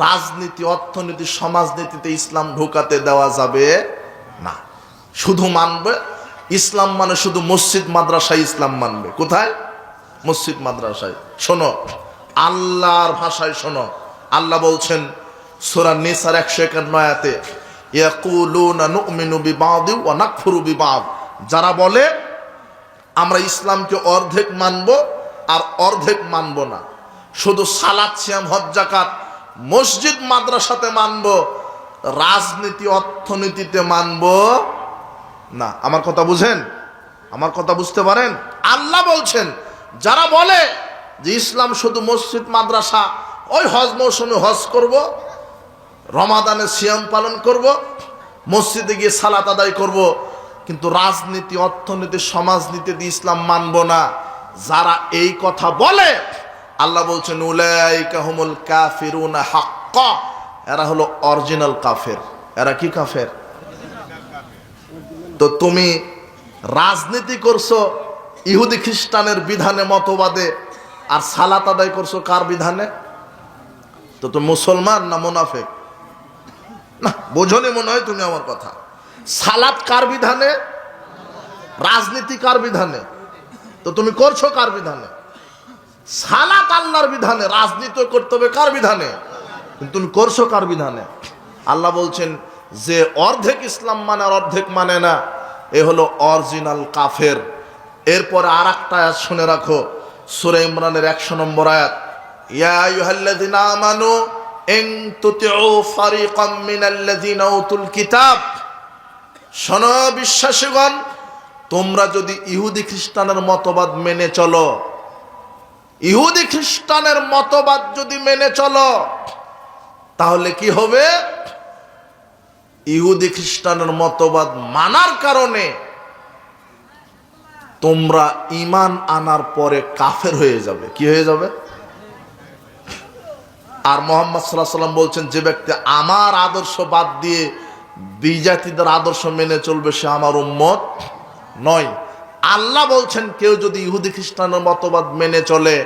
Speaker 1: রাজনীতি, অর্থনীতি, সমাজনীতিতে ইসলাম ঢোকাতে দেওয়া যাবে না, শুধু মানবে ইসলাম মানে শুধু মসজিদ মাদ্রাসায় ইসলাম মানবে। কোথায়? মসজিদ মাদ্রাসায়। শোনো, আল্লাহর ভাষায় শোনো, আল্লাহ বলছেন সূরা নিসার 151 আয়াতে, ইয়াকুলুনা নুমিনু বিবাদি ওয়া নাকফুরু বিবাদ, যারা বলে আমরা ইসলামকে অর্ধেক মানব আর অর্ধেক মানব না, শুধু সালাত, সিয়াম, হজ, যাকাত মসজিদ মাদ্রাসাতে মানব, রাজনীতি অর্থনীতিতে মানব না। আমার কথা বুঝেন? আমার কথা বুঝতে পারেন? আল্লাহ বলছেন যারা বলে যে ইসলাম শুধু মসজিদ মাদ্রাসা, ওই হজ মৌসুমে হজ করব, রমাদানে সিয়াম পালন করব, মসজিদে গিয়ে সালাত আদায় করব, কিন্তু রাজনীতি, অর্থনীতি, সমাজনীতিতে ইসলাম মানব না, যারা এই কথা বলে আল্লাহ বলছেন উলাইকা হুমুল কাফিরুনা হাক্কা, এরা হলো অরিজিনাল কাফের। এরা কি কাফের? তো তুমি রাজনীতি করছো ইহুদি খ্রিস্টানের বিধানে, মতবাদে, আর সালাত আদায় করছো কার বিধানে? তো তুমি মুসলমান না মুনাফিক? না, বোঝনি মনে হয় তুমি আমার কথা। সালাত কার বিধানে? রাজনীতি কার বিধানে? তো তুমি করছো কার বিধানে? সালাত আল্লাহর বিধানে, রাজনীতি করতে হবে কার বিধানে? কিন্তু তুমি করছো কার বিধানে? আল্লাহ বলছেন যে অর্ধেক ইসলাম মানে আর অর্ধেক মানে না, এ হলো অরিজিনাল কাফের। এরপরে আর একটা আয়াত শুনে রাখো, সূরা ইমরানের 100 নম্বর আয়াত, ইয়া আইয়ুহাল্লাযিনা আমানু ইন তুতিউ ফারিকাম মিনাল্লাযিনা উতুল কিতাব, শোনো বিশ্বাসীগণ, তোমরা যদি ইহুদি খ্রিস্টানের মতবাদ মেনে চলো, ইহুদি খ্রিস্টানের মতবাদ যদি মেনে চলো, তাহলে কি হবে? ইহুদি খ্রিস্টানের মতবাদ মানার কারণে তোমরা ঈমান আনার পরে কাফের হয়ে যাবে। কি হয়ে যাবে? আর মুহাম্মদ সাল্লাল্লাহু আলাইহি ওয়াসাল্লাম বলছেন যে ব্যক্তি আমার আদর্শ বাদ দিয়ে বিজাতিদের আদর্শ মেনে চলবে সে আমার উম্মত নয়। আল্লাহ বলছেন কেউ যদি ইহুদি খ্রিস্টানের মতবাদ মেনে চলে,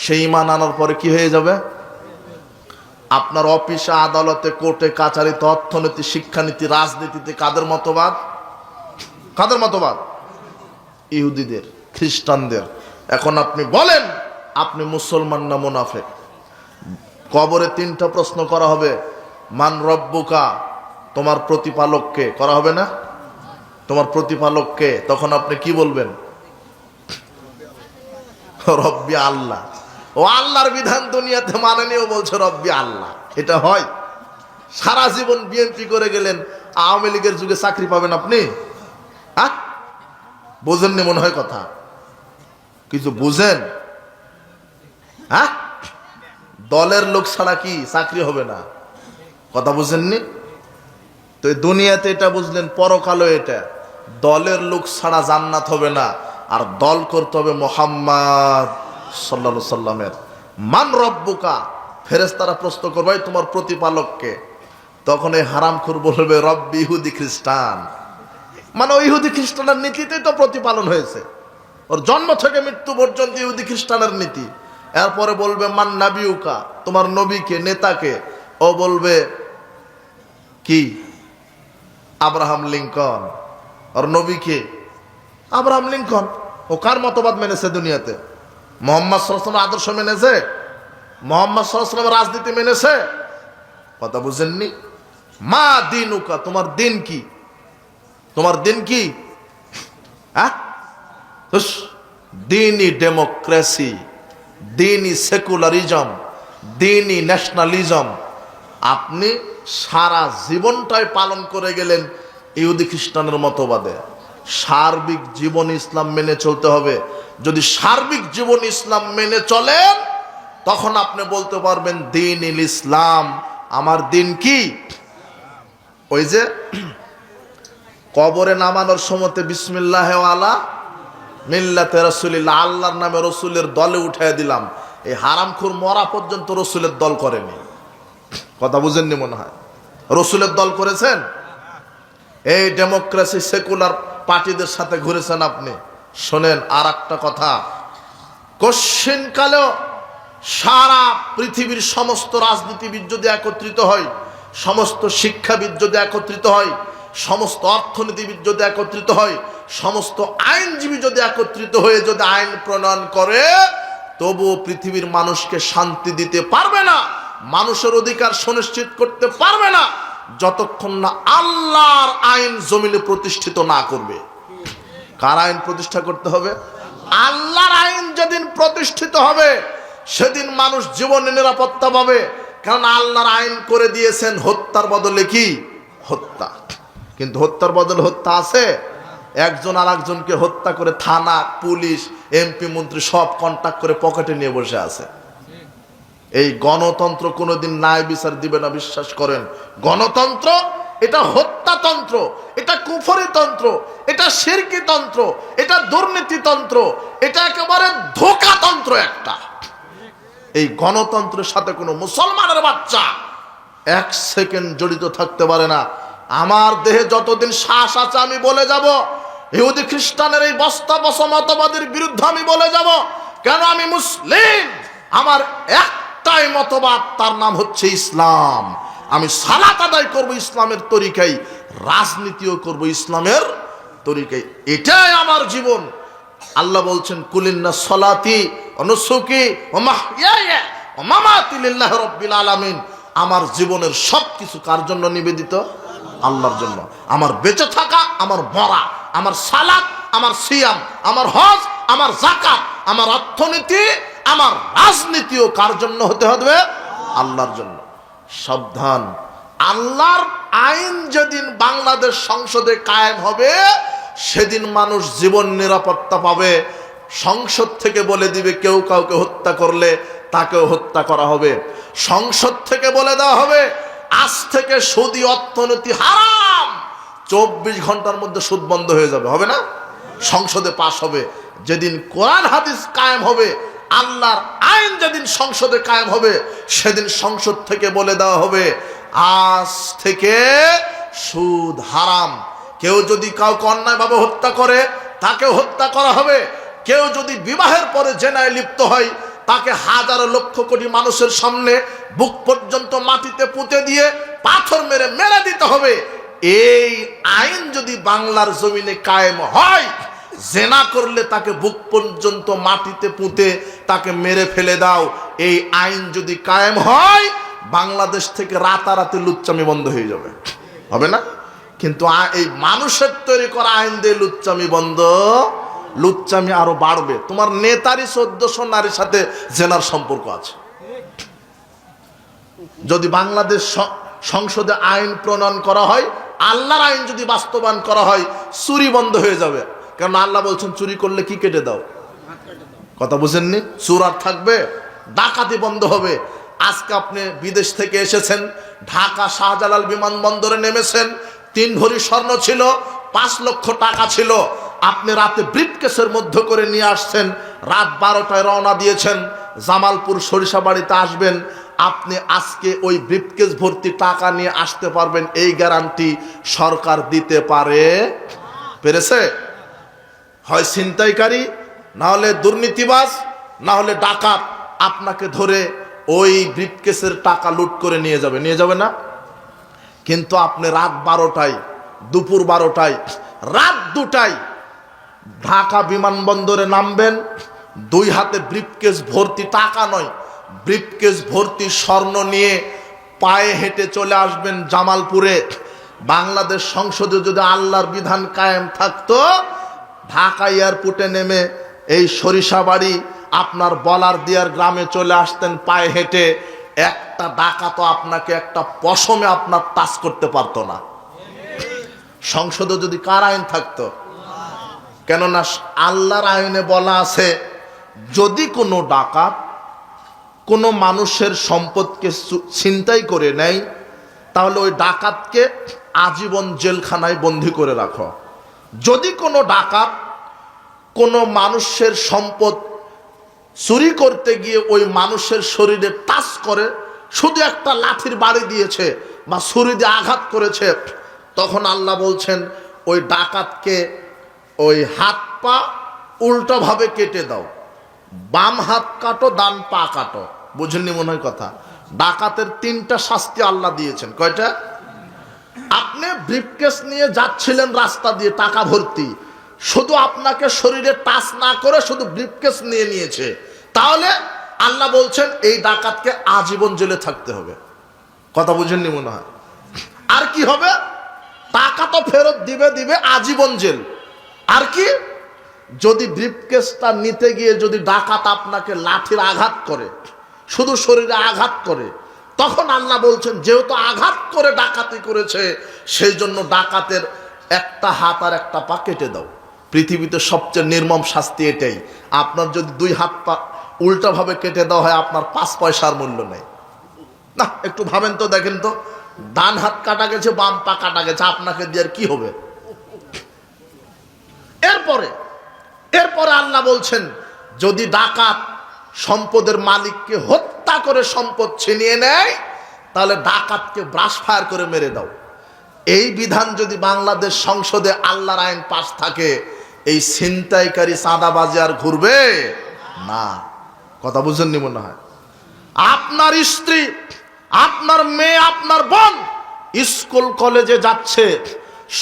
Speaker 1: সেই ঈমান আনার পরে কি হয়ে যাবে? আপনার অফিসে, আদালতে, কোর্টে, কাচারিতে, অর্থনীতি, শিক্ষানীতি, রাজনীতিতে কাদের মতবাদ? কাদের মতবাদ? ইহুদিদের, খ্রিস্টানদের। এখন আপনি বলেন আপনি মুসলমান না মুনাফিক? কবরে 3টা প্রশ্ন করা হবে, মান রব্বুকা, তোমার প্রতিপালককে, করা হবে না? তোমার প্রতিপালককে, তখন আপনি কি বলবেন? রব্বি আল্লাহ। ও আল্লাহর বিধান দুনিয়াতে মানেনি, ও বলছে রব্বি আল্লাহ। এটা হয়? সারা জীবন বিএনপি করে গেলেন, আওয়ামী লীগের যুগে চাকরি পাবেন আপনি? হ্যাঁ, বোঝেননি মনে হয় কথা, কিছু বুঝেন? হ্যাঁ, দলের লোক ছাড়া কি চাকরি হবে না? কথা বুঝেননি তো? দুনিয়াতে এটা বুঝলেন, পরকালও এটা, দলের লোক ছাড়া জান্নাত হবে না, আর দল করতে হবে মুহাম্মদ সাল্লাল্লাহু আলাইহি সাল্লামের। মান রব্বুকা, ফেরেশতারা প্রশ্ন করবে তোমার প্রতিপালককে, তখন এই হারামখোর বলবে রব্বি ইহুদি খ্রিস্টান। মানে ওই ইহুদি খ্রিস্টানের নীতিতেই তো প্রতিপালন হয়েছে, ওর জন্ম থেকে মৃত্যু পর্যন্ত ইহুদি খ্রিস্টানের নীতি। এরপরে বলবে মান নাবিউকা, তোমার নবীকে, নেতাকে, ও বলবে কি? Abraham Lincoln. আর নবীকে? Abraham Lincoln. ও কার মতবাদ মেনেছে দুনিয়াতে? মুহাম্মদ সাল্লাল্লাহু আলাইহি ওয়াসাল্লামের আদর্শ মেনেছে? মুহাম্মদ সাল্লাল্লাহু আলাইহি ওয়াসাল্লামের রাজনীতি মেনেছে? কথা বুঝেননি? মা দিনুকা, তোমার দিন কি? তোমার দিন কি? হ্যাঁ, দিনই ডেমোক্রেসি, দিনই সেকুলারিজম, দিনই ন্যাশনালিজম। আপনি সারা জীবনটাই পালন করে গেলেন ইহুদি খ্রিস্টানের মতবাদে। সার্বিক জীবন ইসলাম মেনে চলতে হবে। যদি সার্বিক জীবন ইসলাম মেনে চলেন, তখন আপনি বলতে পারবেন দিন ইসলাম, আমার দিন কি? ওই যে কবরে নামানোর সময়তে বিসমিল্লাহ ওয়ালা মিল্লাতে রাসূলিল্লাহ, আল্লাহর নামে রসুলের দলে উঠাই দিলাম, এই হারামখোর মরা পর্যন্ত রসুলের দল করেনি। কথা বুঝেননি মনে হয়? রসুলের দল করেছেন? এই ডেমোক্রেসি সেকুলার পার্টিদের সাথে ঘুরেছেন আপনি। শোনেন আর একটা কথা, কশ্চিনকালেও সারা পৃথিবীর সমস্ত রাজনীতিবিদ যদি একত্রিত হয়, সমস্ত শিক্ষাবিদ যদি একত্রিত হয়, সমস্ত অর্থনীতিবিদ যদি একত্রিত হয়, সমস্ত আইনজীবী যদি একত্রিত হয়ে যদি আইন প্রণয়ন করে, তবুও পৃথিবীর মানুষকে শান্তি দিতে পারবে না, মানুষের অধিকার সুনিশ্চিত করতে পারবে না, যতক্ষণ না আল্লাহর আইন জমিনে প্রতিষ্ঠিত না করবে। কার আইন প্রতিষ্ঠা করতে হবে? আল্লাহর আইন যেদিন প্রতিষ্ঠিত হবে সেদিন মানুষ জীবনে নিরাপত্তা পাবে। কারণ আল্লাহর আইন করে দিয়েছেন হত্যার বদলে কি? হত্যা। কিন্তু হত্যার বদলে হত্যা আছে? একজন আর একজনকে হত্যা করে থানা, পুলিশ, এমপি, মন্ত্রী সব কন্ট্যাক্ট করে পকেটে নিয়ে বসে আছে। এই গণতন্ত্র কোনোদিন ন্যায় বিচার দিবে না, বিশ্বাস করেন। গণতন্ত্র এটা হত্যাতন্ত্র, এটা কুফরিতন্ত্র, এটা শিরকিতন্ত্র, এটা দুর্নীতিতন্ত্র, এটা একেবারে ধোঁকাতন্ত্র একটা। এই গণতন্ত্রের সাথে কোনো মুসলমানের বাচ্চা এক সেকেন্ড জড়িত থাকতে পারে না। আমার দেহে যতদিন শ্বাস আছে আমি বলে যাব, ইহুদি খ্রিস্টানের এই বস্তা বসা মতবাদের বিরুদ্ধে আমি বলে যাব। কেন? আমি মুসলিম, আমার একটাই মতবাদ, তার নাম হচ্ছে ইসলাম। আমি সালাত আদায় করবো ইসলামের তরিকায়, রাজনীতিও করবো ইসলামের তরিকায়, এটাই আমার জীবন। আল্লাহ বলছেন কুলিন্না সলাতি ওয়া নুসুকি ওয়া মাহইয়ায়া ওয়া মামাতি লিল্লাহি রাব্বিল আলামিন। আমার জীবনের সবকিছু কার জন্য নিবেদিত? আল্লাহর জন্য। আমার বেঁচে থাকা, আমার মরা, আমার সালাত, আমার সিয়াম, আমার হজ, আমার যাকাত, আমার অর্থনীতি, আমার রাজনীতিও কার জন্য হতে হবে? আল্লাহর জন্য। সাবধান, আল্লাহর আইন যেদিন বাংলাদেশ সংসদে কায়েম হবে সেদিন মানুষ জীবন নিরাপত্তা পাবে। সংসদ থেকে বলে দিবে কেউ কাউকে হত্যা করলে তাকেও হত্যা করা হবে। সংসদ থেকে বলে দেওয়া হবে আজ থেকে সুদী অর্থনীতি হারাম, 24 ঘন্টার মধ্যে সুদ বন্ধ হয়ে যাবে। হবে না? সংসদে পাশ হবে। যেদিন কোরআন হাদিস কায়েম হবে, আল্লাহর আইন যেদিন সংসদে কায়েম হবে, সেদিন সংসদ থেকে বলে দেওয়া হবে আজ থেকে সুদ হারাম। কেউ যদি কাউকে অন্যায়ভাবে হত্যা করে তাকেও হত্যা করা হবে। কেউ যদি বিবাহের পরে জেনায় লিপ্ত হয় তাকে হাজার লক্ষ কোটি মানুষের সামনে বুক পর্যন্ত মাটিতে পুঁতে দিয়ে পাথর মেরে মেরে দিতে হবে। এই আইন যদি বাংলার জমিনে কায়েম হয়, জেনা করলে তাকে বুক পর্যন্ত মাটিতে পুঁতে তাকে মেরে ফেলে দাও, এই আইন যদি কায়েম হয়, বাংলাদেশ থেকে রাতারাতি লুচ্চামি বন্ধ হয়ে যাবে। হবে না? কিন্তু এই মানুষের তৈরি করা আইন দিয়ে লুচ্চামি বন্ধ, লুচ্চামি আরো বাড়বে। তোমার নেতারই 1400 নারীর সাথে জেনার সম্পর্ক আছে। যদি বাংলাদেশ সংসদে আইন প্রণয়ন করা হয়, আল্লাহর আইন যদি বাস্তবায়ন করা হয়, চুরি বন্ধ হয়ে যাবে। কারণ আল্লাহ বলছেন চুরি করলে কি কেটে দাও। কথা বুঝেননি? চোর আর থাকবে? ডাকাতি বন্ধ হবে। আজকে আপনি বিদেশ থেকে এসেছেন, ঢাকা শাহজালাল বিমানবন্দরে নেমেছেন, 3 ভরি স্বর্ণ ছিল, 5 লক্ষ টাকা ছিল, আপনি রাতে ব্রিফকেসের মধ্যে করে নিয়ে আসছেন, রাত 12টায় রওনা দিয়েছেন, জামালপুর সরিষাবাড়িতে আসবেন। আপনি আজকে ওই ব্রিফকেস ভর্তি টাকা নিয়ে আসতে পারবেন, এই গ্যারান্টি সরকার দিতে পেরেছে? হয় ছিনতাইকারী, না হলে দুর্নীতিবাজ, না হলে ডাকাত আপনাকে ধরে ওই ব্রিফকেসের টাকা লুট করে নিয়ে যাবে না? কিন্তু আপনি রাত 12টায়, দুপুর 12টায়, রাত 2টায় ঢাকা বিমানবন্দরে নামবেন, 2 হাতে ব্রিফকেস ভর্তি টাকা নয়, ব্রিফকেস ভর্তি স্বর্ণ নিয়ে পায়ে হেঁটে চলে আসবেন জামালপুরে। বাংলাদেশ সংসদে যদি আল্লাহর বিধান কায়েম থাকতো, ঢাকা এয়ারপোর্টে নেমে এই সরিষাবাড়ি আপনার বলার দিয়ার গ্রামে চলে আসতেন পায়ে হেঁটে। একটা ডাকাতও আপনাকে একটা পশমে আপনার টাচ করতে পারতো না, সংসদে যদি কার আইন থাকতো। কেননা আল্লাহর আইনে বলা আছে, যদি কোনো ডাকাত কোনো মানুষের সম্পদকে ছিনতাই করে নেয়, তাহলে ওই ডাকাতকে আজীবন জেলখানায় বন্দী করে রাখো। যদি কোনো ডাকাত কোনো মানুষের সম্পদ চুরি করতে গিয়ে ওই মানুষের শরীরে টাচ করে, শুধু একটা লাঠির বাড়ি দিয়েছে বা ছুরি দিয়ে আঘাত করেছে, তখন আল্লাহ বলছেন ওই ডাকাতকে ওই হাত পা উল্টোভাবে কেটে দাও, বাম হাত কাটো, ডান পা কাটো। বুঝেননি মনে হয় কথা? ডাকাতের 3টা শাস্তি আল্লাহ দিয়েছেন। কয়টা? আপনি ব্রিফকেস নিয়ে যাচ্ছিলেন রাস্তা দিয়ে টাকা ভর্তি, শুধু আপনাকে শরীরে টাচ না করে শুধু ব্রিফকেস নিয়ে নিয়েছে, তাহলে আল্লাহ বলছেন এই ডাকাতকে আজীবন জেলে থাকতে হবে। কথা বুঝেননি মনে হয়? আর কি হবে? টাকা তো ফেরত দিবে, আজীবন জেল। আর কি? যদি ব্রিফকেসটা নিতে গিয়ে যদি ডাকাত আপনাকে লাঠির আঘাত করে, শুধু শরীরে আঘাত করে, তখন আল্লাহ বলছেন যেহেতু আঘাত করে ডাকাতি করেছে, সেই জন্য ডাকাতের একটা হাত আর একটা পা কেটে দাও। পৃথিবীতে সবচেয়ে নির্মম শাস্তি এটাই। আপনার যদি 2 হাত পা উল্টাভাবে কেটে দেওয়া হয়, আপনার 5 পয়সার মূল্য নেই। না, একটু ভাবেন তো, দেখেন তো, ডান হাত কাটা গেছে, বাম পা কাটা গেছে, আপনাকে দিয়ে আর কি হবে? এরপরে আল্লাহ বলছেন যদি ডাকাত সম্পদের মালিককে হত্যা করে সম্পদ ছিনিয়ে নেয়, তাহলে ডাকাতকে ব্রাশ ফায়ার করে মেরে দাও। এই বিধান যদি বাংলাদেশ সংসদে আল্লাহর আইন পাস থাকে, এই ছিনতাইকারী চাঁদাবাজি আর ঘুরবে না। কথা বুঝেননি মনে হয়? আপনার স্ত্রী, আপনার মেয়ে, আপনার বোন স্কুল কলেজে যাচ্ছে,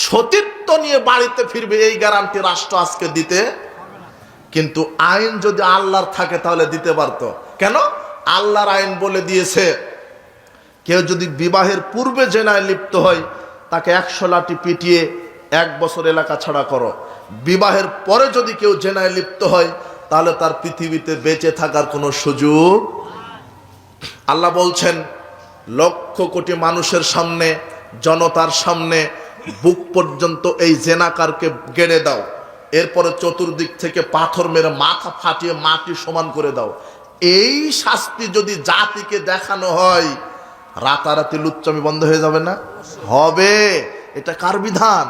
Speaker 1: সতীত্ব নিয়ে বাড়িতে ফিরবে, এই গ্যারান্টি রাষ্ট্র আজকে দিতে। কিন্তু আইন যদি আল্লাহর থাকে তাহলে দিতে পারতো। কেন? আল্লাহর আইন বলে দিয়েছে কেউ যদি বিবাহের পূর্বে জেনায় লিপ্ত হয়, তাকে 100 লাঠি পিটিয়ে 1 বছর এলাকা ছাড়া করো। বিবাহের পরে যদি কেউ জেনায় লিপ্ত হয়, তাহলে তার পৃথিবীতে বেঁচে থাকার কোনো সুযোগ। আল্লাহ বলছেন লক্ষ কোটি মানুষের সামনে, জনতার সামনে বুক পর্যন্ত এই জেনাকারকে গেড়ে দাও, এরপরে চতুর্দিক থেকে পাথর মেরে মাথা ফাটিয়ে মাটি সমান করে দাও। এই শাস্তি যদি জাতিকে দেখানো হয়, রাতারাতি লুচ্চামি বন্ধ হয়ে যাবে না? হবে। এটা কার বিধান?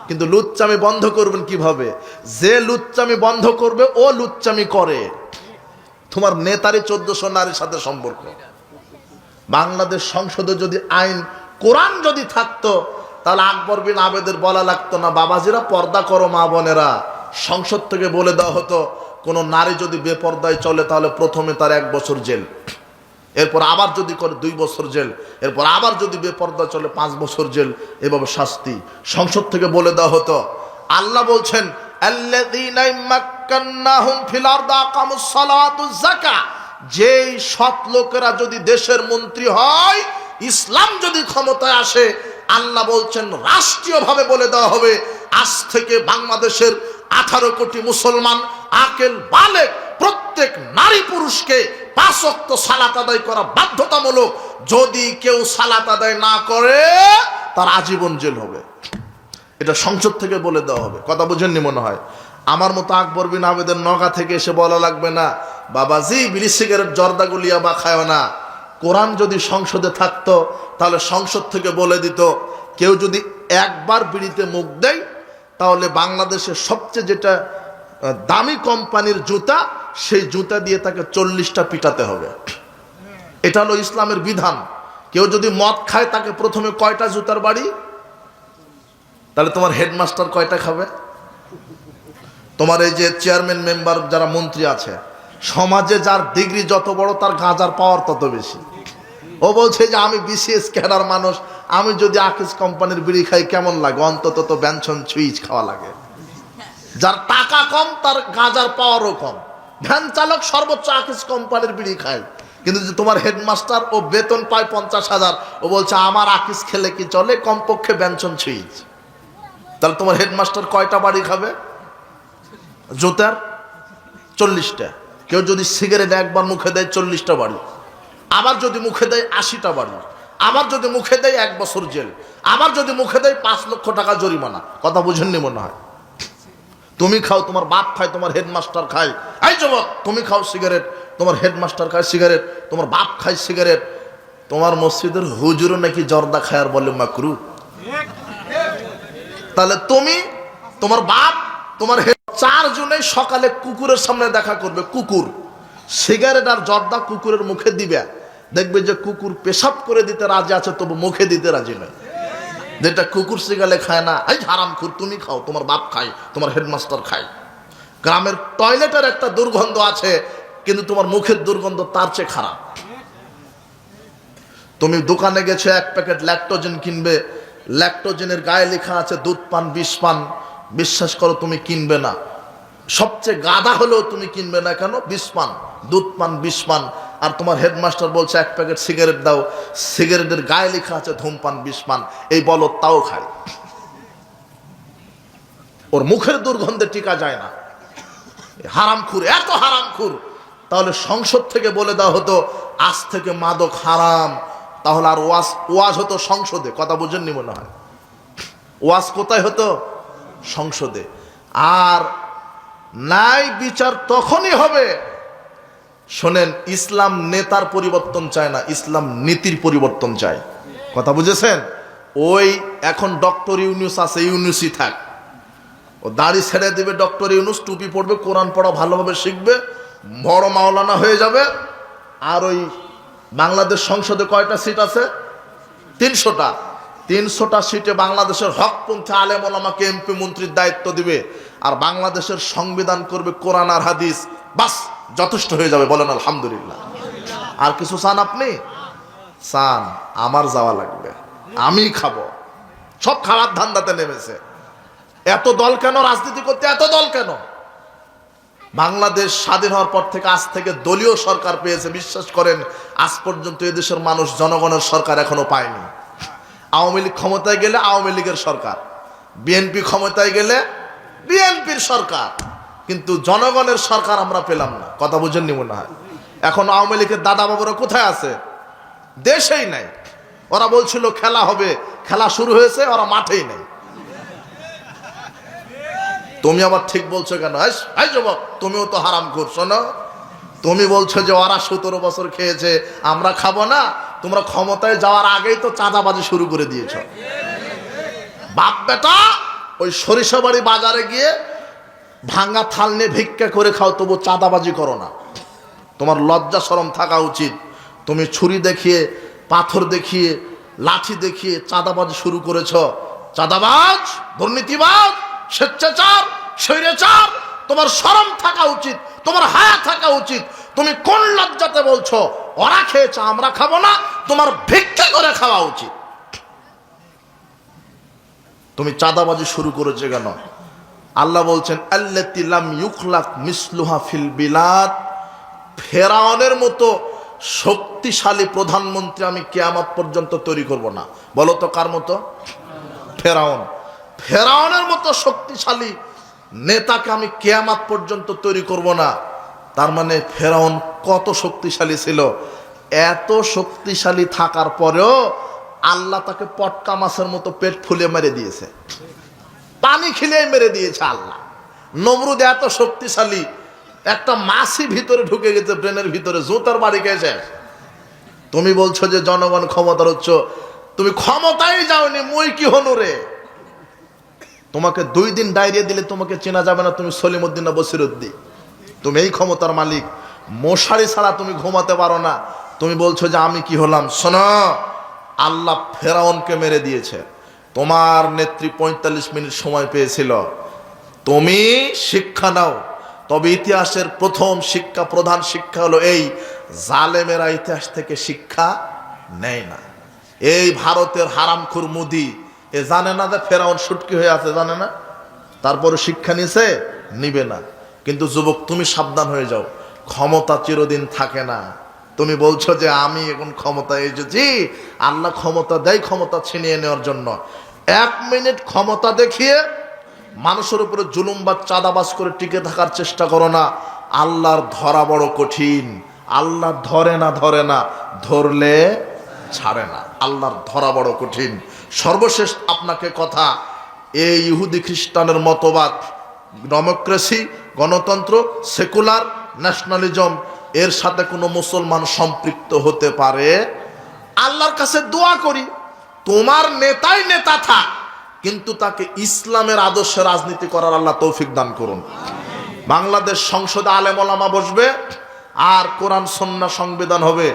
Speaker 1: কিন্তু লুচ্চামি বন্ধ করবেন কিভাবে? যে লুচ্চামি বন্ধ করবে ও লুচ্চামি করে। তোমার নেতারই 1400 নারীর সাথে সম্পর্ক। বাংলাদেশ সংসদে যদি আইন কোরআন যদি থাকতো, তাহলে আকবর বিন আবেদের বলা লাগতো না বাবাজিরা পর্দা করো, মা বোনেরা। সংসদ থেকে বলে দেওয়া হতো কোন নারী যদি বেপর্দায় চলে তাহলে প্রথমে তার 1 বছর জেল, এরপর আবার যদি করে 2 বছর জেল, এরপর আবার যদি বেপর্দা চলে 5 বছর জেল, এভাবে শাস্তি সংসদ থেকে বলে দেওয়া হতো। আল্লাহ বলছেন আল্লাযীনা মাক্কান্নাহুম ফিল আরদি আকামুস সালাতু যাকাত, যেই সৎ লোকেরা যদি দেশের মন্ত্রী হয়, ইসলাম যদি ক্ষমতায় আসে, আল্লাহ বলছেন রাষ্ট্রীয়ভাবে বলে দেওয়া হবে আজ থেকে বাংলাদেশের 18 কোটি মুসলমান আকেল বালেগ প্রত্যেক নারী পুরুষকে 5 ওয়াক্ত সালাত আদায় করা বাধ্যতামূলক। যদি কেউ সালাত আদায় না করে তার আজীবন জেল হবে। এটা সংসদ থেকে বলে দেওয়া হবে। কথা বুঝেননি মনে হয়? আমার মতো আকবর বিন আবেদের নগা থেকে এসে বলা লাগবে না বাবাজি বিড়ি সিগারেট জর্দা গুলিয়া বা খায় না। কোরআন যদি সংসদে থাকতো, তাহলে সংসদ থেকে বলে দিত কেউ যদি একবার বিড়িতে মুখ দেয়, তাহলে বাংলাদেশের সবচেয়ে যেটা দামি কোম্পানির জুতা, সেই জুতা দিয়ে তাকে 40টা পিটাতে হবে। এটা হলো ইসলামের বিধান। কেউ যদি মদ খায়, তাকে প্রথমে কয়টা জুতার বাড়ি? তাহলে তোমার হেডমাস্টার কয়টা খাবে? তোমার এই যে চেয়ারম্যান মেম্বার যারা মন্ত্রী আছে, সমাজে যার ডিগ্রি যত বড় তার গাঁজার পাওয়ার তত বেশি। ও বলছে যে আমি বিসিএস ক্যাডার মানুষ, আমি যদি আকিস কোম্পানির বিড়ি খাই কেমন লাগে? অন্তত তো ব্যঞ্জন সুইচ খাওয়া লাগে। যার টাকা কম তার গাঁজার পাওয়ারও কম। ভ্যান চালক সর্বোচ্চ আকিস কোম্পানির বিড়ি খায়, কিন্তু যে তোমার হেডমাস্টার ও বেতন পায় 50,000, ও বলছে আমার আকিস খেলে কি চলে? কমপক্ষে ব্যঞ্জন সুইচ। তাহলে তোমার হেডমাস্টার কয়টা বাড়ি খাবে? জুতার 40টা। কেউ যদি সিগারেট একবার মুখে দেয় 40টা বাড়ি, আবার যদি মুখে দেয় 80টা বাড়ি, আবার যদি মুখে দেয় 1 বছর জেল, আবার যদি মুখে দেয় 5 লক্ষ টাকা জরিমানা। কথা বুঝেননি মনে হয়? তুমি খাও, তোমার বাপ খায়, তোমার হেডমাস্টার খায়। এই যুবক, তুমি খাও সিগারেট, তোমার হেডমাস্টার খায় সিগারেট, তোমার বাপ খায় সিগারেট, তোমার মসজিদের হুজুরও নাকি জর্দা খায় আর বলে মাকরু। তাহলে তুমি, তোমার বাপ, তোমার চারজনে সকালে কুকুরের সামনে দেখা করবে, কুকুর সিগারেট আর জর্দা কুকুরের মুখে দিবে, দেখবে যে কুকুর পেশাব করে দিতে রাজি আছে তবু মুখে দিতে রাজি নয়। যেটা কুকুর সিগালে খায় না, এই হারামখোর তুমি খাও, তোমার বাপ খায়, তোমার হেডমাস্টার খায়। গ্রামের টয়লেটের একটা দুর্গন্ধ আছে, কিন্তু তোমার মুখের দুর্গন্ধ তার চেয়ে খারাপ। তুমি দোকানে গেছো, এক প্যাকেট ল্যাকটোজেন কিনবে, ল্যাকটোজেনের গায়ে লেখা আছে দুধ পান 20 পান, বিশ্বাস করো তুমি কিনবে না। সবচেয়ে গাধা হলেও তুমি কিনবে না। কেন? 20 পান, দুধ পান 20 পান। আর তোমার হেডমাস্টার বলছে এক প্যাকেট সিগারেট দাও, সিগারেটের গায়ে লেখা আছে ধূমপান 20 পান, এই বলো তাও খায়। ওর মুখের দুর্গন্ধে টিকা যায় না। হারামখুর, এত হারামখুর। তাহলে সংসদ থেকে বলে দেওয়া হতো আজ থেকে মাদক হারাম, তাহলে আর ওয়াজ হতো সংসদে। কথা বুঝেননি মনে হয়? ওয়াজ কোথায় হতো? সংসদে। আর ন্যায় বিচার তখনই হবে। শোনেন, ইসলাম নেতার পরিবর্তন চায় না, ইসলাম নীতির পরিবর্তন চায়। কথা বুঝেছেন? ওই এখন ডক্টর ইউনুস আছে, ইউনুসই থাক, ও দাড়ি ছেড়ে দিবে ডক্টর ইউনুস, টুপি পড়বে, কোরআন পড়া ভালোভাবে শিখবে, বড় মাওলানা হয়ে যাবে। আর ওই বাংলাদেশ সংসদে কয়টা সিট আছে? 300টা। 300টা সিটে বাংলাদেশের হকপন্থী আলেম ওলামাকে এমপি মন্ত্রীর দায়িত্ব দিবে, আর বাংলাদেশের সংবিধান করবে কোরআন আর হাদিস। বাস, যথেষ্ট হয়ে যাবে। বলেন আলহামদুলিল্লাহ। আর কিছু চান আপনি? চান? আমার যাওয়া লাগবে, আমি খাবো। সব খারাপ ধান্দাতে নেমেছে। এত দল কেন রাজনীতি করতে? এত দল কেন? বাংলাদেশ স্বাধীন হওয়ার পর থেকে আজ থেকে দলীয় সরকার পেয়েছে। বিশ্বাস করেন, আজ পর্যন্ত এদেশের মানুষ জনগণের সরকার এখনো পায়নি। আওয়ামী লীগ ক্ষমতায় গেলে আওয়ামী লীগের সরকার, বিএনপি ক্ষমতায় গেলে বিএনপির সরকার, কিন্তু জনগণের সরকার আমরা পেলাম না। কথা বুঝেননি মনে হয়? এখন আওয়ামী লীগের দাদা বাবুরা কোথায় আছে? দেশেই নাই। ওরা বলছিল খেলা হবে, খেলা শুরু হয়েছে, ওরা মাঠেই নেই। তুমি আবার ঠিক বলছো কেন? এই যুবক, তুমিও তো হারামখোর। শোনো, তুমি বলছো যে ওরা 17 বছর খেয়েছে, আমরা খাবো না। তোমরা ক্ষমতায় যাওয়ার আগেই তো চাঁদাবাজি শুরু করে দিয়েছ। বাপ বেটা ওই সরিষাবাড়ি বাজারে গিয়ে ভাঙ্গা থাল নিয়ে ভিক্ষা করে খাও, তবু চাঁদাবাজি করো না। তোমার লজ্জা শরম থাকা উচিত। তুমি ছুরি দেখিয়ে, পাথর দেখিয়ে, লাঠি দেখিয়ে চাঁদাবাজি শুরু করেছ। চাঁদাবাজ, দুর্নীতিবাজ, স্বেচ্ছাচার, স্বৈরাচার। তোমার শরম থাকা উচিত, তোমার হায়া থাকা উচিত। তুমি কোন লজ্জাতে বলছো ওরা খেয়েছে আমরা খাবো না? তোমার ভিক্ষা করে খাওয়া উচিত। তুমি চাঁদাবাজি শুরু করেছে কেন? আল্লাহ বলছেন আল্লাতী লাম ইউখলাক মিসলুহা ফিল বিলাদ। ফেরাউনের মতো শক্তিশালী প্রধানমন্ত্রী আমি কিয়ামত পর্যন্ত তৈরি করব না। বলো তো কার মতো? ফেরাউন। ফেরাউনের মতো শক্তিশালী নেতাকে আমি কিয়ামত পর্যন্ত তৈরি করব না। তার মানে ফেরাউন কত শক্তিশালী ছিল? এত শক্তিশালী থাকার পরেও আল্লাহ তাকে পটকা মাছের মতো পেট ফুলে মেরে দিয়েছে, পানি খিলে মেরে দিয়েছে আল্লাহ। নমরুদ এত শক্তিশালী, একটা মাছি ভিতরে ঢুকে গেছে, ব্রেনের ভিতরে, জুতার বাড়ি গেছে। তুমি বলছো যে জনগণ ক্ষমতার উচ্চ, তুমি ক্ষমতায় যাওনি, মই কি হনুরে? তোমাকে 2 দিন ডায়রিয়া দিলে তোমাকে চেনা যাবে না তুমি সলিমউদ্দিন না বসিরউদ্দিন। তুমি এই ক্ষমতার মালিক। মশারি ছাড়া তুমি ঘুমাতে পারো না, তুমি বলছো যে আমি কি হলাম? শোনো, আল্লাহ ফেরাউনকে মেরে দিয়েছে। তোমার নেত্রী 45 মিনিট সময় পেয়েছিল, তুমি শিক্ষা নাও। তবে ইতিহাসের প্রথম শিক্ষা, প্রধান শিক্ষা হলো এই, জালেমেরা ইতিহাস থেকে শিক্ষা নেয় না। এই ভারতের হারামখোর মোদি এ জানে না যে ফেরাউন শুটকি হয়ে আছে, জানে না, তারপরে শিক্ষা নিছে, নিবে না। কিন্তু যুবক, তুমি সাবধান হয়ে যাও, ক্ষমতা চিরদিন থাকে না। তুমি বলছো যে আমি এখন ক্ষমতায় এসেছি, আল্লাহ ক্ষমতা দেয় ক্ষমতা ছিনিয়ে নেওয়ার জন্য। 1 মিনিট ক্ষমতা দেখিয়ে মানুষের উপরে জুলুম বা চাঁদাবাজ করে টিকে থাকার চেষ্টা করো না। আল্লাহর ধরা বড় কঠিন। আল্লাহ ধরে না, ধরলে ছাড়ে না। আল্লাহর ধরা বড় কঠিন। সর্বশেষ আপনাকে কথা, এই ইহুদি খ্রিস্টানের মতবাদ, ডেমোক্রেসি, গণতন্ত্র, সেকুলার, ন্যাশনালিজম, এর সাথে কোনো মুসলমান সম্পৃক্ত হতে পারে? আল্লাহর কাছে দোয়া করি তোমার নেতাই নেতা থাক, কিন্তু তাকে ইসলামের আদর্শে রাজনীতি করার আল্লাহ তৌফিক দান করুন। বাংলাদেশ সংসদে আলেম ওলামা বসবে আর কোরআন সুন্নাহ সংবিধান হবে।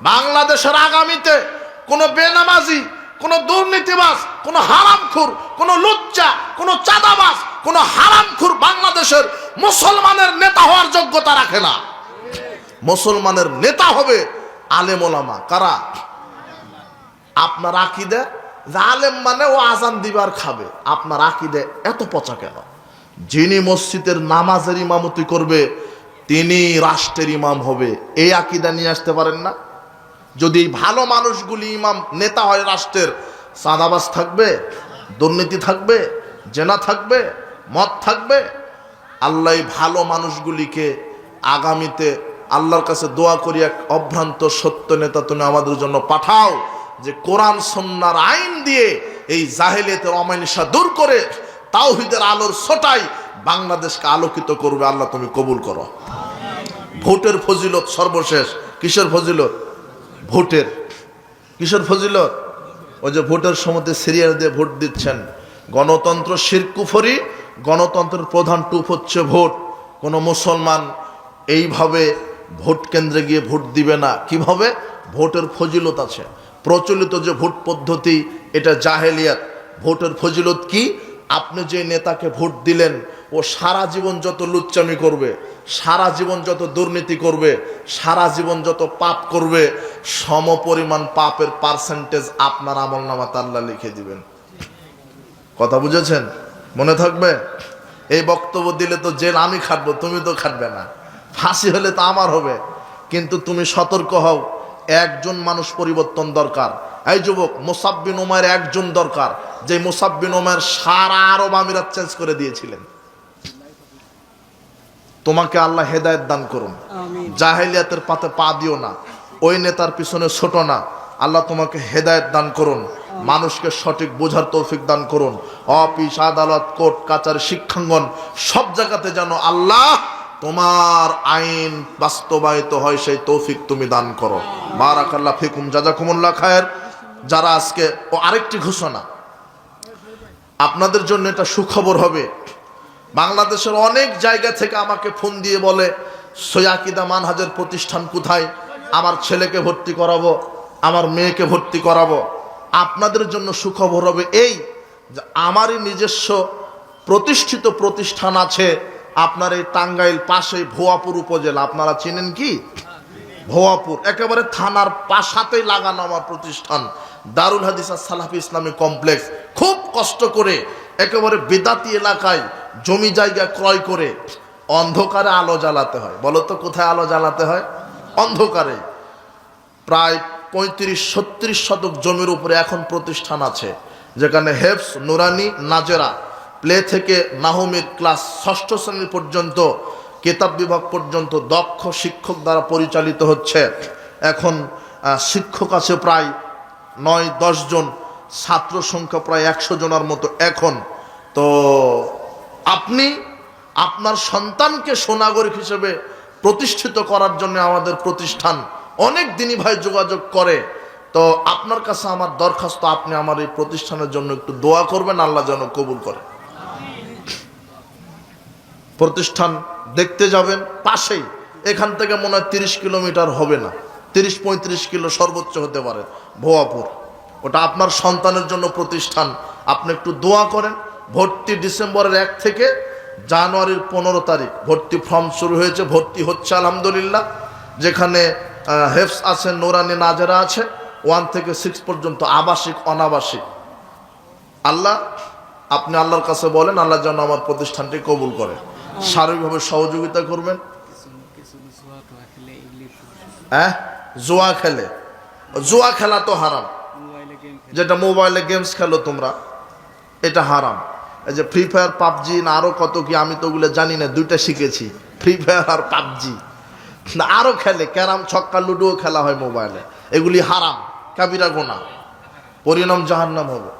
Speaker 1: বাংলাদেশের আগামীতে কোনো বেনামাজি, কোনো দুর্নীতিবাজ, কোনো হারামখোর, কোনো লুচ্চা, কোনো চাঁদাবাজ, কোনো হারামখোর বাংলাদেশের মুসলমানের নেতা হওয়ার যোগ্যতা রাখে না। মুসলমানের নেতা হবে আলেম ওলামা। কারা? আপনার আকীদা যে আলেম মানে ও আজান দিবার খাবে। আপনার আকীদা এত পচা কেন? যিনি মসজিদের নামাজের ইমামতি করবে তিনি রাষ্ট্রের ইমাম হবে, এই আকীদা নিয়ে আসতে পারেন না? যদি ভালো মানুষগুলি ইমাম নেতা হয় রাষ্ট্রের, চাঁদাবাজ থাকবে, দুর্নীতি থাকবে, জেনা থাকবে, মদ থাকবে? আল্লাহ ভালো মানুষগুলিকে আগামীতে আল্লাহর কাছে দোয়া করি এক অভ্রান্ত সত্য নেতা তুমি আমাদের জন্য পাঠাও, যে কোরআন সুন্নাহর আইন দিয়ে এই জাহেলিয়াতের অমানিসা দূর করে তাওহীদের আলোর ছোটাই বাংলাদেশকে আলোকিত করবে। আল্লাহ তুমি কবুল করো। ভোটের ফজিলত সর্বশেষ। কিসের ফজিলত? ভোটের। কিসের ফজিলত? ওই যে ভোটের সময় সিরিয়াল দিয়ে ভোট দিচ্ছেন। গণতন্ত্র শিরক কুফরি, গণতন্ত্রের প্রধান টুপ হচ্ছে ভোট। কোনো মুসলমান এইভাবে ভোট কেন্দ্রে গিয়ে ভোট দিবে না। কিভাবে? ভোটের ফজিলত আছে। প্রচলিত যে ভোট পদ্ধতি এটা জাহেলিয়াত। ভোটের ফজিলত কি? আপনি যে নেতাকে ভোট দিলেন ও সারা জীবন যত লুচ্চামি করবে, সারা জীবন যত দুর্নীতি করবে, সারা জীবন যত পাপ করবে, সমপরিমাণ পাপের পার্সেন্টেজ আপনার আমলনামাতে আল্লাহ লিখে দিবেন। কথা বুঝেছেন? মনে থাকবে? এই বক্তব্য দিলে তো জেল আমি খাটবো, তুমি তো খাটবে না। ফাঁসি হলে তো আমার হবে। কিন্তু তুমি সতর্ক হও, একজন মানুষ পরিবর্তন দরকার। এই যুবক, মুসাব বিন উমাইর একজন দরকার, যে মুসাব বিন উমাইর সারা আরব আমিরাত চেঞ্জ করে দিয়েছিলেন। তোমাকে আল্লাহ হেদায়েত দান করুন। জাহেলিয়াতের পাতে পা দিও না, ওই নেতার পিছনে ছোট না। আল্লাহ তোমাকে হেদায়েত দান করুন, মানুষকে সঠিক বোঝার তৌফিক দান করুন। অফিস, আদালত, কোর্ট কাচারি, শিক্ষাঙ্গন সব জায়গাতে যেন আল্লাহ তোমার আইন বাস্তবায়িত হয়, সেই তৌফিক তুমি দান করো। বারাকাল্লাহ ফিকুম, জাযাকুমুল্লাহ খায়ের। যারা আজকে আরেকটি ঘোষণা আপনাদের জন্য, এটা সুখবর হবে। বাংলাদেশের অনেক জায়গা থেকে আমাকে ফোন দিয়ে বলে, সৈয়াকিদা মানহাজের প্রতিষ্ঠান কোথায়? আমার ছেলেকে ভর্তি করাবো, আমার মেয়েকে ভর্তি করাবো। আপনাদের জন্য সুখবর হবে এই যে আমারই নিজস্ব প্রতিষ্ঠিত প্রতিষ্ঠান আছে আপনার এই টাঙ্গাইল পাশেই ভুয়াপুর উপজেলা। আপনারা চিনেন কি? ভুয়াপুর একেবারে থানার পাশাতেই লাগানো আমার প্রতিষ্ঠান দারুল হাদিস আর সালাফি ইসলামী কমপ্লেক্স। খুব কষ্ট করে একেবারে বেদাতি এলাকায় জমি জায়গা ক্রয় করে অন্ধকারে আলো জ্বালাতে হয়। বলো তো কোথায় আলো জ্বালাতে হয়? অন্ধকারে। প্রায় 35-36 শতক জমির উপরে এখন প্রতিষ্ঠান আছে, যেখানে হেফস, নুরানি, নাজেরা, প্লে থেকে নাহমির ক্লাস 6ষ্ঠ শ্রেণী পর্যন্ত, কিতাব বিভাগ পর্যন্ত দক্ষ শিক্ষক দ্বারা পরিচালিত হচ্ছে। এখন শিক্ষক আছে প্রায় 9-10 জন, ছাত্র সংখ্যা প্রায় 100 জনের মতো এখন। তো আপনি আপনার সন্তানকে সুনাগরিক হিসেবে প্রতিষ্ঠিত করার জন্য আমাদের প্রতিষ্ঠান অনেক দিনই ভাই যোগাযোগ করে। তো আপনার কাছে আমার দরখাস্ত, আপনি আমার এই প্রতিষ্ঠানের জন্য একটু দোয়া করবেন, আল্লাহ যেন কবুল করে। প্রতিষ্ঠান দেখতে যাবেন পাশেই, এখান থেকে মনে হয় 30 কিলোমিটার হবে না, 30-35 কিলো সর্বোচ্চ হতে পারে ভুয়াপুর। ওটা আপনার সন্তানের জন্য প্রতিষ্ঠান, আপনি একটু দোয়া করেন। ভর্তি ডিসেম্বরের 1 থেকে জানুয়ারির 15 তারিখ ভর্তি ফর্ম শুরু হয়েছে, ভর্তি হচ্ছে আলহামদুলিল্লাহ। যেখানে হেফস আছে, নুরানি, নাজেরা আছে, 1 থেকে 6 পর্যন্ত, আবাসিক অনাবাসিক। আল্লাহ, আপনি আল্লাহর কাছে বলেন আল্লাহ যেন আমার প্রতিষ্ঠানটি কবুল করে, শারীরিকভাবে সহযোগিতা করবেন। জুয়া খেলে, জুয়া খেলা তো হারাম। যেটা মোবাইলে গেমস খেলো তোমরা, এটা হারাম। এই যে ফ্রি ফায়ার, পাবজি না আরো কত কি, আমি তো ওগুলো জানি না, 2টা শিখেছি, ফ্রি ফায়ার আর পাবজি। আরো খেলে ক্যারাম, ছক্কা, লুডো খেলা হয় মোবাইলে, এগুলি হারাম, কাবিরা গুনাহ, পরিণাম জাহান্নাম হবে।